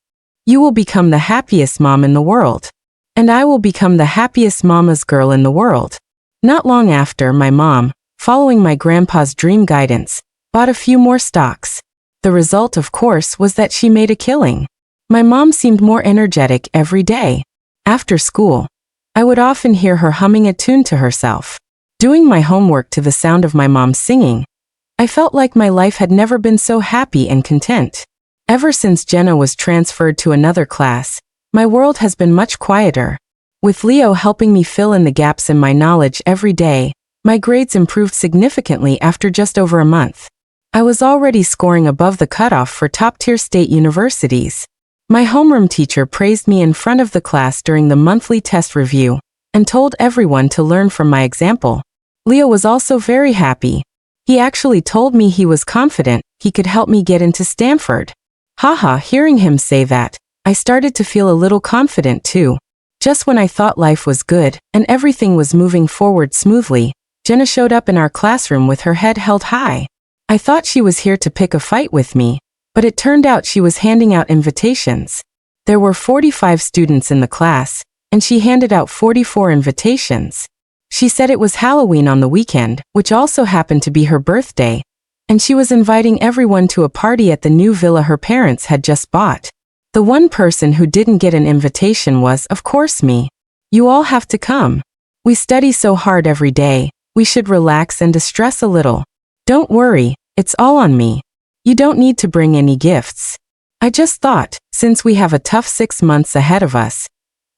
You will become the happiest mom in the world. And I will become the happiest mama's girl in the world. Not long after, my mom, following my grandpa's dream guidance, bought a few more stocks. The result, of course, was that she made a killing. My mom seemed more energetic every day. After school, I would often hear her humming a tune to herself. Doing my homework to the sound of my mom singing, I felt like my life had never been so happy and content. Ever since Jenna was transferred to another class, my world has been much quieter. With Leo helping me fill in the gaps in my knowledge every day, my grades improved significantly after just over a month. I was already scoring above the cutoff for top-tier state universities. My homeroom teacher praised me in front of the class during the monthly test review, and told everyone to learn from my example. Leo was also very happy. He actually told me he was confident he could help me get into Stanford. Haha, hearing him say that, I started to feel a little confident too. Just when I thought life was good and everything was moving forward smoothly, Jenna showed up in our classroom with her head held high. I thought she was here to pick a fight with me, but it turned out she was handing out invitations. There were 45 students in the class, and she handed out 44 invitations. She said it was Halloween on the weekend, which also happened to be her birthday, and she was inviting everyone to a party at the new villa her parents had just bought. The one person who didn't get an invitation was, of course, me. You all have to come. We study so hard every day, we should relax and distress a little. Don't worry, it's all on me. You don't need to bring any gifts. I just thought, since we have a tough 6 months ahead of us,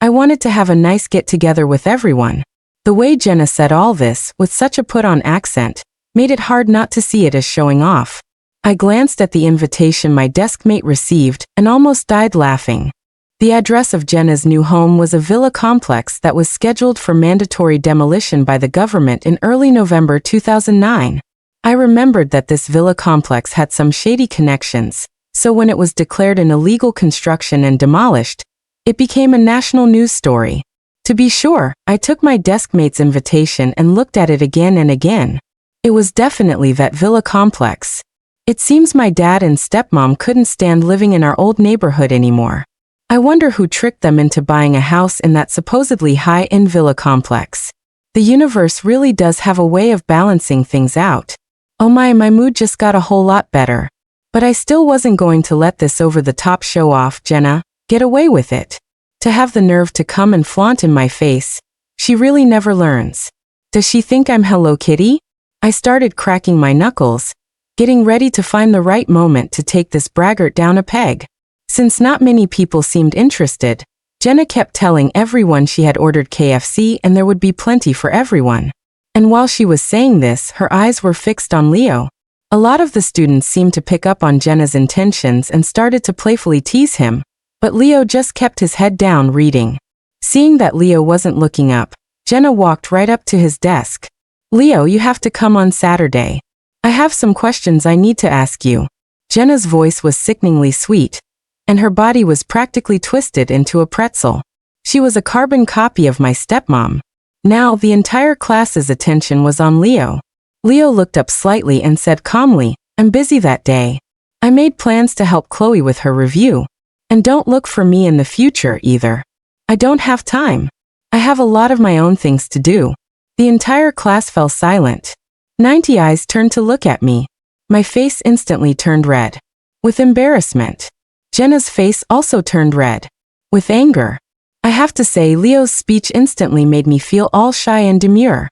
I wanted to have a nice get-together with everyone. The way Jenna said all this, with such a put-on accent, made it hard not to see it as showing off. I glanced at the invitation my deskmate received and almost died laughing. The address of Jenna's new home was a villa complex that was scheduled for mandatory demolition by the government in early November 2009. I remembered that this villa complex had some shady connections, so when it was declared an illegal construction and demolished, it became a national news story. To be sure, I took my deskmate's invitation and looked at it again and again. It was definitely that villa complex. It seems my dad and stepmom couldn't stand living in our old neighborhood anymore. I wonder who tricked them into buying a house in that supposedly high-end villa complex. The universe really does have a way of balancing things out. Oh my mood just got a whole lot better. But I still wasn't going to let this over-the-top show-off Jenna get away with it. To have the nerve to come and flaunt in my face. She really never learns. Does she think I'm Hello Kitty? I started cracking my knuckles, getting ready to find the right moment to take this braggart down a peg. Since not many people seemed interested, Jenna kept telling everyone she had ordered KFC and there would be plenty for everyone. And while she was saying this, her eyes were fixed on Leo. A lot of the students seemed to pick up on Jenna's intentions and started to playfully tease him, but Leo just kept his head down reading. Seeing that Leo wasn't looking up, Jenna walked right up to his desk. Leo, you have to come on Saturday. I have some questions I need to ask you. Jenna's voice was sickeningly sweet, and her body was practically twisted into a pretzel. She was a carbon copy of my stepmom. Now the entire class's attention was on Leo. Leo looked up slightly and said calmly, "I'm busy that day. I made plans to help Chloe with her review. And don't look for me in the future either. I don't have time. I have a lot of my own things to do." The entire class fell silent. 90 eyes turned to look at me. My face instantly turned red. With embarrassment. Jenna's face also turned red. With anger. I have to say Leo's speech instantly made me feel all shy and demure.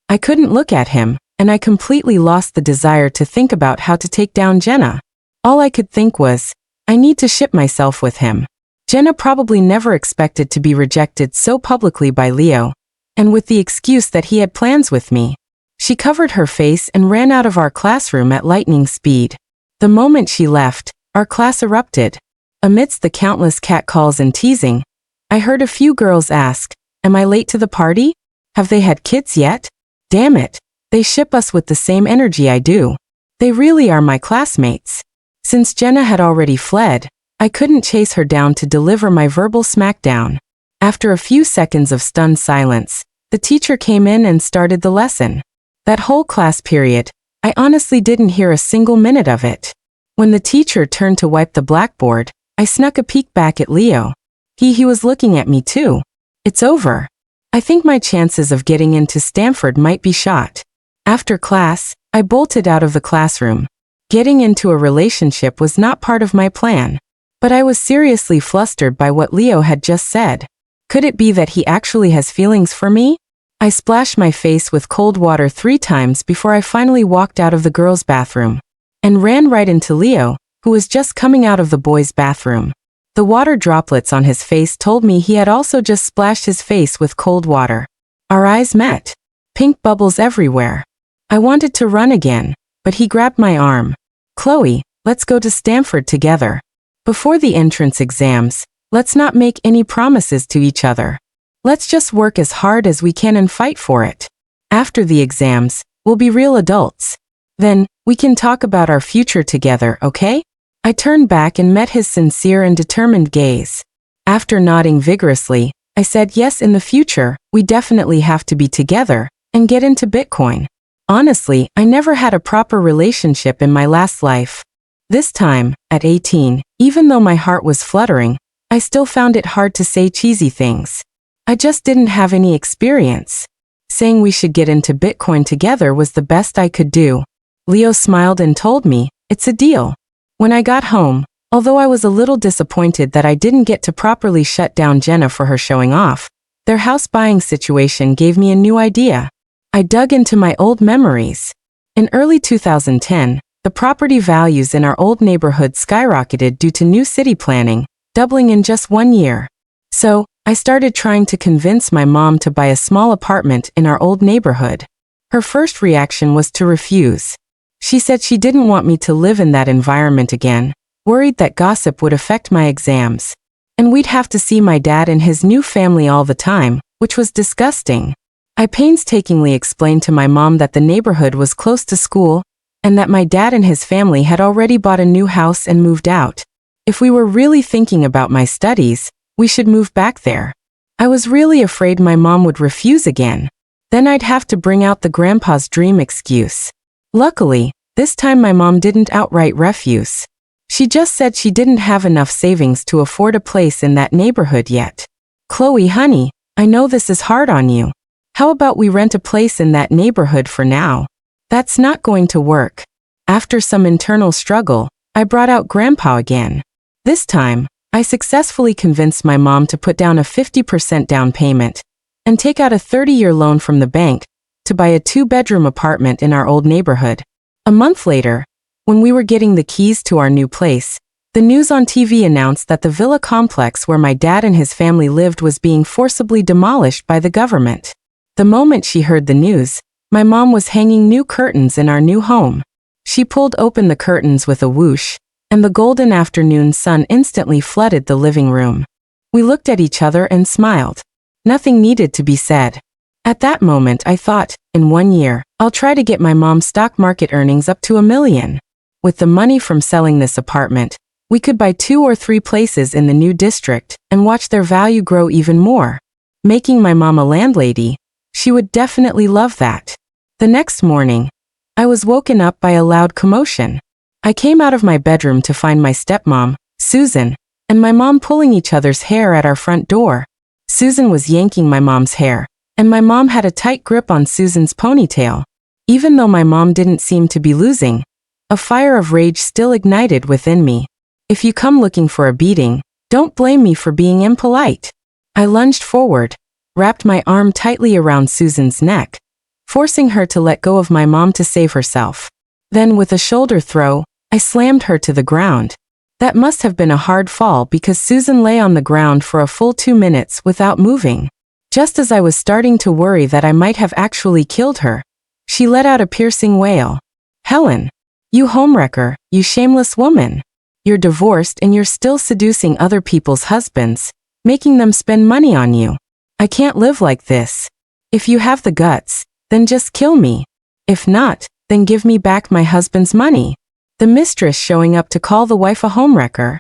I couldn't look at him, and I completely lost the desire to think about how to take down Jenna. All I could think was, I need to ship myself with him. Jenna probably never expected to be rejected so publicly by Leo, and with the excuse that he had plans with me. She covered her face and ran out of our classroom at lightning speed. The moment she left, our class erupted. Amidst the countless catcalls and teasing, I heard a few girls ask, "Am I late to the party? Have they had kids yet? Damn it, they ship us with the same energy I do. They really are my classmates." Since Jenna had already fled, I couldn't chase her down to deliver my verbal smackdown. After a few seconds of stunned silence, the teacher came in and started the lesson. That whole class period, I honestly didn't hear a single minute of it. When the teacher turned to wipe the blackboard, I snuck a peek back at Leo. He was looking at me too. It's over. I think my chances of getting into Stanford might be shot. After class, I bolted out of the classroom. Getting into a relationship was not part of my plan. But I was seriously flustered by what Leo had just said. Could it be that he actually has feelings for me? I splashed my face with cold water 3 times before I finally walked out of the girls' bathroom. And ran right into Leo, who was just coming out of the boys' bathroom. The water droplets on his face told me he had also just splashed his face with cold water. Our eyes met. Pink bubbles everywhere. I wanted to run again, but he grabbed my arm. "Chloe, let's go to Stanford together. Before the entrance exams, let's not make any promises to each other. Let's just work as hard as we can and fight for it. After the exams, we'll be real adults. Then, we can talk about our future together, okay?" I turned back and met his sincere and determined gaze. After nodding vigorously, I said yes, in the future, we definitely have to be together and get into Bitcoin. Honestly, I never had a proper relationship in my last life. This time, at 18, even though my heart was fluttering, I still found it hard to say cheesy things. I just didn't have any experience. Saying we should get into Bitcoin together was the best I could do. Leo smiled and told me, "It's a deal." When I got home, although I was a little disappointed that I didn't get to properly shut down Jenna for her showing off, their house buying situation gave me a new idea. I dug into my old memories. In early 2010, the property values in our old neighborhood skyrocketed due to new city planning, doubling in just 1 year. So, I started trying to convince my mom to buy a small apartment in our old neighborhood. Her first reaction was to refuse. She said she didn't want me to live in that environment again, worried that gossip would affect my exams. And we'd have to see my dad and his new family all the time, which was disgusting. I painstakingly explained to my mom that the neighborhood was close to school, and that my dad and his family had already bought a new house and moved out. If we were really thinking about my studies, we should move back there. I was really afraid my mom would refuse again. Then I'd have to bring out the grandpa's dream excuse. Luckily, this time my mom didn't outright refuse. She just said she didn't have enough savings to afford a place in that neighborhood yet. "Chloe, honey, I know this is hard on you. How about we rent a place in that neighborhood for now?" That's not going to work. After some internal struggle, I brought out Grandpa again. This time, I successfully convinced my mom to put down a 50% down payment and take out a 30-year loan from the bank to buy a 2-bedroom apartment in our old neighborhood. A month later, when we were getting the keys to our new place, the news on TV announced that the villa complex where my dad and his family lived was being forcibly demolished by the government. The moment she heard the news, my mom was hanging new curtains in our new home. She pulled open the curtains with a whoosh, and the golden afternoon sun instantly flooded the living room. We looked at each other and smiled. Nothing needed to be said. At that moment I thought, in 1 year, I'll try to get my mom's stock market earnings up to $1 million. With the money from selling this apartment, we could buy 2 or 3 places in the new district and watch their value grow even more. Making my mom a landlady, She would definitely love that. The next morning, I was woken up by a loud commotion. I came out of my bedroom to find my stepmom, Susan, and my mom pulling each other's hair at our front door. Susan was yanking my mom's hair, and my mom had a tight grip on Susan's ponytail. Even though my mom didn't seem to be losing, a fire of rage still ignited within me. If you come looking for a beating, don't blame me for being impolite. I lunged forward, wrapped my arm tightly around Susan's neck, forcing her to let go of my mom to save herself. Then with a shoulder throw, I slammed her to the ground. That must have been a hard fall because Susan lay on the ground for a full 2 minutes without moving. Just as I was starting to worry that I might have actually killed her, she let out a piercing wail. Helen, you homewrecker, you shameless woman. You're divorced and you're still seducing other people's husbands, making them spend money on you. I can't live like this. If you have the guts, then just kill me. If not, then give me back my husband's money. The mistress showing up to call the wife a homewrecker.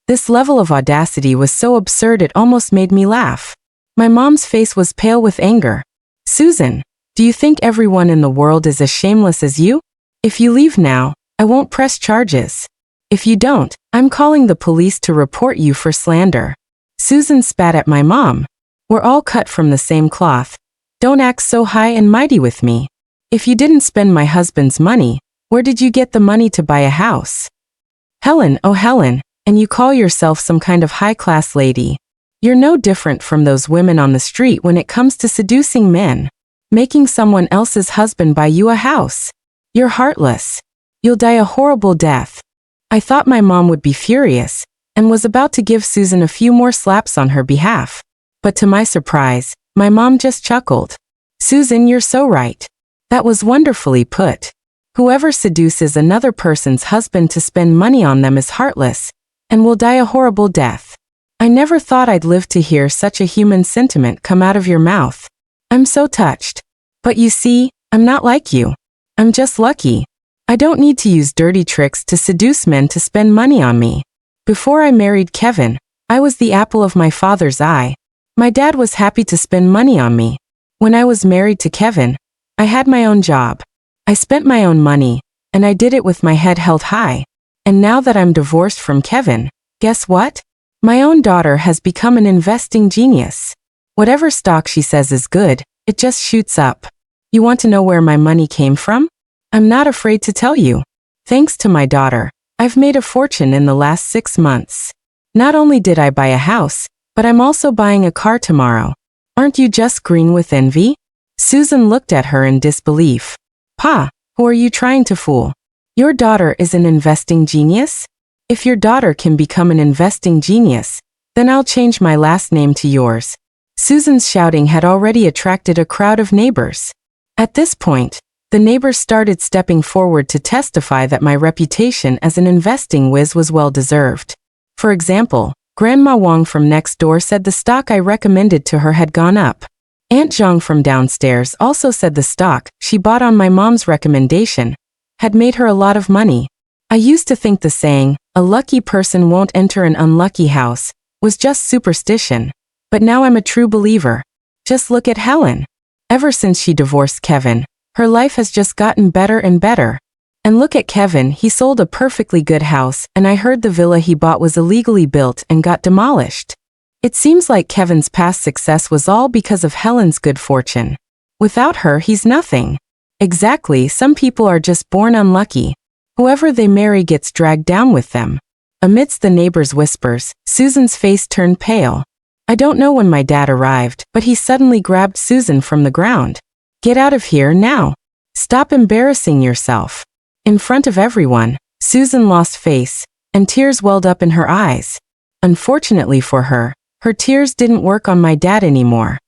This level of audacity was so absurd it almost made me laugh. My mom's face was pale with anger. Susan, do you think everyone in the world is as shameless as you? If you leave now, I won't press charges. If you don't, I'm calling the police to report you for slander. Susan spat at my mom. We're all cut from the same cloth. Don't act so high and mighty with me. If you didn't spend my husband's money, where did you get the money to buy a house? Helen, oh Helen, and you call yourself some kind of high-class lady. You're no different from those women on the street when it comes to seducing men, making someone else's husband buy you a house. You're heartless. You'll die a horrible death. I thought my mom would be furious, and was about to give Susan a few more slaps on her behalf. But to my surprise, my mom just chuckled. Susan, you're so right. That was wonderfully put. Whoever seduces another person's husband to spend money on them is heartless, and will die a horrible death. I never thought I'd live to hear such a human sentiment come out of your mouth. I'm so touched. But you see, I'm not like you. I'm just lucky. I don't need to use dirty tricks to seduce men to spend money on me. Before I married Kevin, I was the apple of my father's eye. My dad was happy to spend money on me. When I was married to Kevin, I had my own job. I spent my own money, and I did it with my head held high. And now that I'm divorced from Kevin, guess what? My own daughter has become an investing genius. Whatever stock she says is good, it just shoots up. You want to know where my money came from? I'm not afraid to tell you. Thanks to my daughter, I've made a fortune in the last 6 months. Not only did I buy a house, but I'm also buying a car tomorrow. Aren't you just green with envy? Susan looked at her in disbelief. Pa, who are you trying to fool? Your daughter is an investing genius? If your daughter can become an investing genius, then I'll change my last name to yours. Susan's shouting had already attracted a crowd of neighbors. At this point, the neighbors started stepping forward to testify that my reputation as an investing whiz was well deserved. For example, Grandma Wong from next door said the stock I recommended to her had gone up. Aunt Zhang from downstairs also said the stock she bought on my mom's recommendation had made her a lot of money. I used to think the saying, a lucky person won't enter an unlucky house, was just superstition. But now I'm a true believer. Just look at Helen. Ever since she divorced Kevin, her life has just gotten better and better. And look at Kevin, he sold a perfectly good house, and I heard the villa he bought was illegally built and got demolished. It seems like Kevin's past success was all because of Helen's good fortune. Without her, he's nothing. Exactly, some people are just born unlucky. Whoever they marry gets dragged down with them. Amidst the neighbors' whispers, Susan's face turned pale. I don't know when my dad arrived, but he suddenly grabbed Susan from the ground. Get out of here now. Stop embarrassing yourself. In front of everyone, Susan lost face, and tears welled up in her eyes. Unfortunately for her, her tears didn't work on my dad anymore.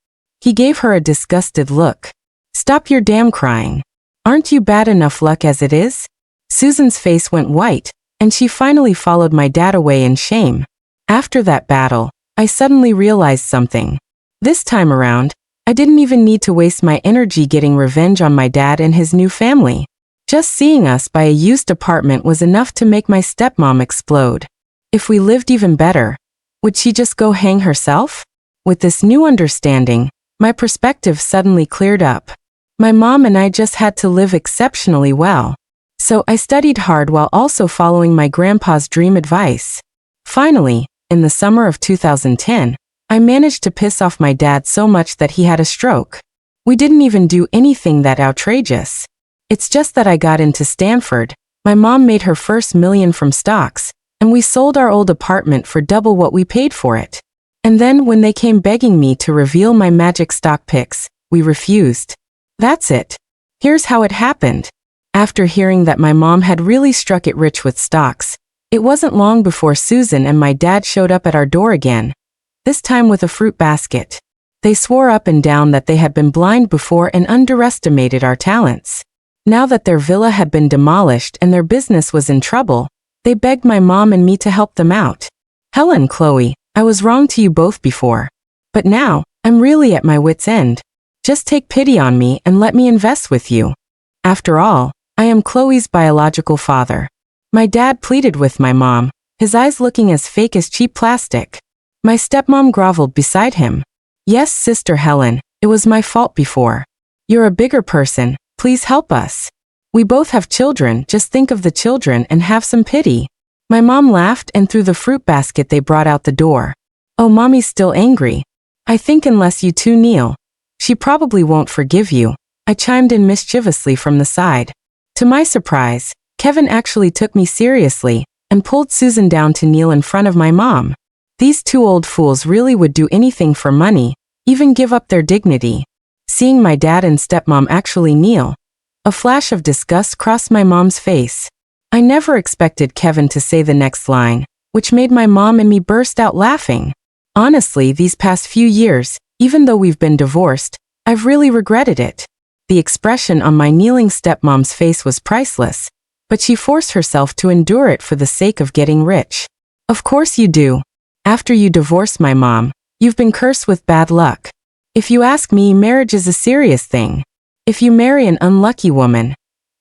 He gave her a disgusted look. Stop your damn crying. Aren't you bad enough luck as it is? Susan's face went white, and she finally followed my dad away in shame. After that battle, I suddenly realized something. This time around, I didn't even need to waste my energy getting revenge on my dad and his new family. Just seeing us buy a used apartment was enough to make my stepmom explode. If we lived even better, would she just go hang herself? With this new understanding, My perspective suddenly cleared up. My mom and I just had to live exceptionally well. So I studied hard while also following my grandpa's dream advice. Finally, in the summer of 2010, I managed to piss off my dad so much that he had a stroke. We didn't even do anything that outrageous. It's just that I got into Stanford, my mom made her first million from stocks, and we sold our old apartment for double what we paid for it. And then when they came begging me to reveal my magic stock picks, we refused. That's it. Here's how it happened. After hearing that my mom had really struck it rich with stocks, it wasn't long before Susan and my dad showed up at our door again, this time with a fruit basket. They swore up and down that they had been blind before and underestimated our talents. Now that their villa had been demolished and their business was in trouble, they begged my mom and me to help them out. Helen, Chloe, I was wrong to you both before. But now, I'm really at my wit's end. Just take pity on me and let me invest with you. After all, I am Chloe's biological father. My dad pleaded with my mom, his eyes looking as fake as cheap plastic. My stepmom groveled beside him. Yes, Sister Helen, it was my fault before. You're a bigger person, please help us. We both have children, just think of the children and have some pity. My mom laughed and threw the fruit basket they brought out the door. Oh, mommy's still angry. I think unless you two kneel, she probably won't forgive you, I chimed in mischievously from the side. To my surprise, Kevin actually took me seriously and pulled Susan down to kneel in front of my mom. These two old fools really would do anything for money, even give up their dignity. Seeing my dad and stepmom actually kneel, a flash of disgust crossed my mom's face. I never expected Kevin to say the next line, which made my mom and me burst out laughing. Honestly, these past few years, even though we've been divorced, I've really regretted it. The expression on my kneeling stepmom's face was priceless, but she forced herself to endure it for the sake of getting rich. Of course you do. After you divorced my mom, you've been cursed with bad luck. If you ask me, marriage is a serious thing. If you marry an unlucky woman,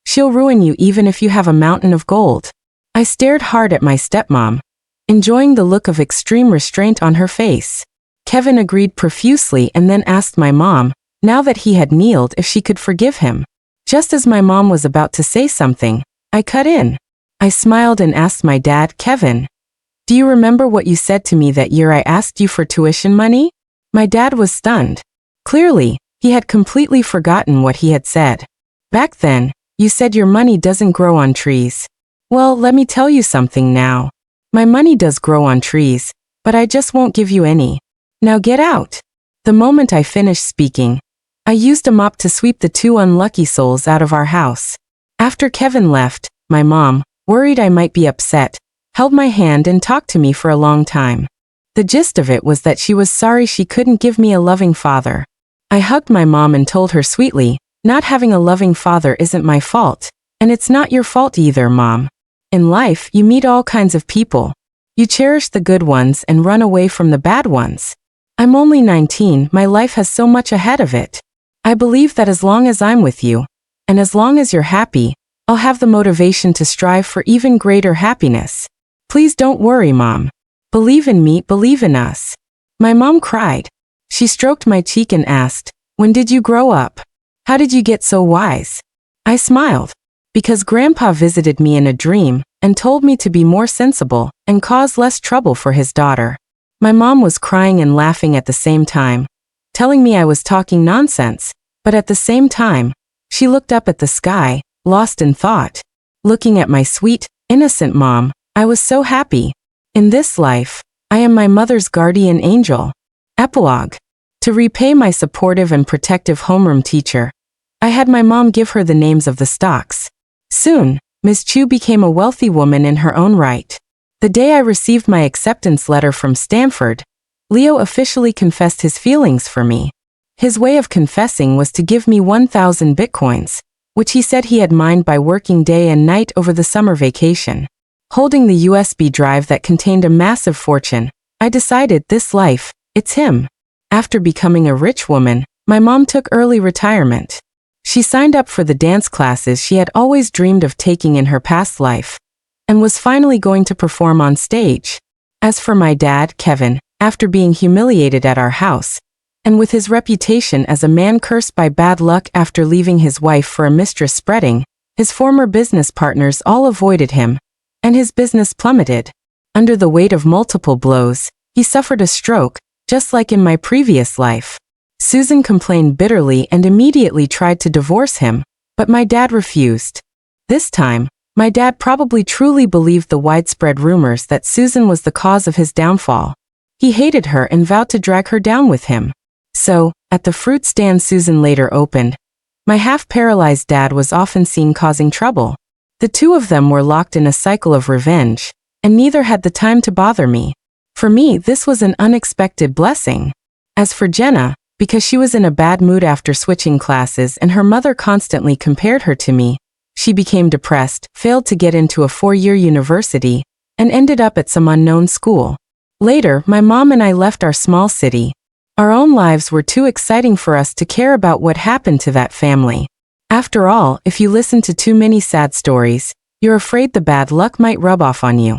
she'll ruin you even if you have a mountain of gold. I stared hard at my stepmom, enjoying the look of extreme restraint on her face. Kevin agreed profusely and then asked my mom, now that he had kneeled, if she could forgive him. Just as my mom was about to say something, I cut in. I smiled and asked my dad, Kevin, do you remember what you said to me that year I asked you for tuition money? My dad was stunned. Clearly, he had completely forgotten what he had said. Back then, you said your money doesn't grow on trees. Well, let me tell you something now. My money does grow on trees, but I just won't give you any. Now get out. The moment I finished speaking, I used a mop to sweep the two unlucky souls out of our house. After Kevin left, my mom, worried I might be upset, held my hand and talked to me for a long time. The gist of it was that she was sorry she couldn't give me a loving father. I hugged my mom and told her sweetly, not having a loving father isn't my fault, and it's not your fault either, Mom. In life, you meet all kinds of people. You cherish the good ones and run away from the bad ones. I'm only 19, my life has so much ahead of it. I believe that as long as I'm with you, and as long as you're happy, I'll have the motivation to strive for even greater happiness. Please don't worry, Mom. Believe in me, believe in us. My mom cried. She stroked my cheek and asked, when did you grow up? How did you get so wise? I smiled. Because Grandpa visited me in a dream and told me to be more sensible and cause less trouble for his daughter. My mom was crying and laughing at the same time, telling me I was talking nonsense, but at the same time, she looked up at the sky, lost in thought. Looking at my sweet, innocent mom, I was so happy. In this life, I am my mother's guardian angel. Epilogue. To repay my supportive and protective homeroom teacher, I had my mom give her the names of the stocks. Soon, Ms. Chu became a wealthy woman in her own right. The day I received my acceptance letter from Stanford, Leo officially confessed his feelings for me. His way of confessing was to give me 1,000 bitcoins, which he said he had mined by working day and night over the summer vacation. Holding the USB drive that contained a massive fortune, I decided this life, it's him. After becoming a rich woman, my mom took early retirement. She signed up for the dance classes she had always dreamed of taking in her past life, and was finally going to perform on stage. As for my dad, Kevin, after being humiliated at our house, And with his reputation as a man cursed by bad luck after leaving his wife for a mistress spreading, his former business partners all avoided him, and his business plummeted. Under the weight of multiple blows, he suffered a stroke, just like in my previous life. Susan complained bitterly and immediately tried to divorce him, but my dad refused. This time, my dad probably truly believed the widespread rumors that Susan was the cause of his downfall. He hated her and vowed to drag her down with him. So, at the fruit stand Susan later opened, my half-paralyzed dad was often seen causing trouble. The two of them were locked in a cycle of revenge, and neither had the time to bother me. For me, this was an unexpected blessing. As for Jenna, because she was in a bad mood after switching classes and her mother constantly compared her to me, she became depressed, failed to get into a 4-year university, and ended up at some unknown school. Later, my mom and I left our small city. Our own lives were too exciting for us to care about what happened to that family. After all, if you listen to too many sad stories, you're afraid the bad luck might rub off on you.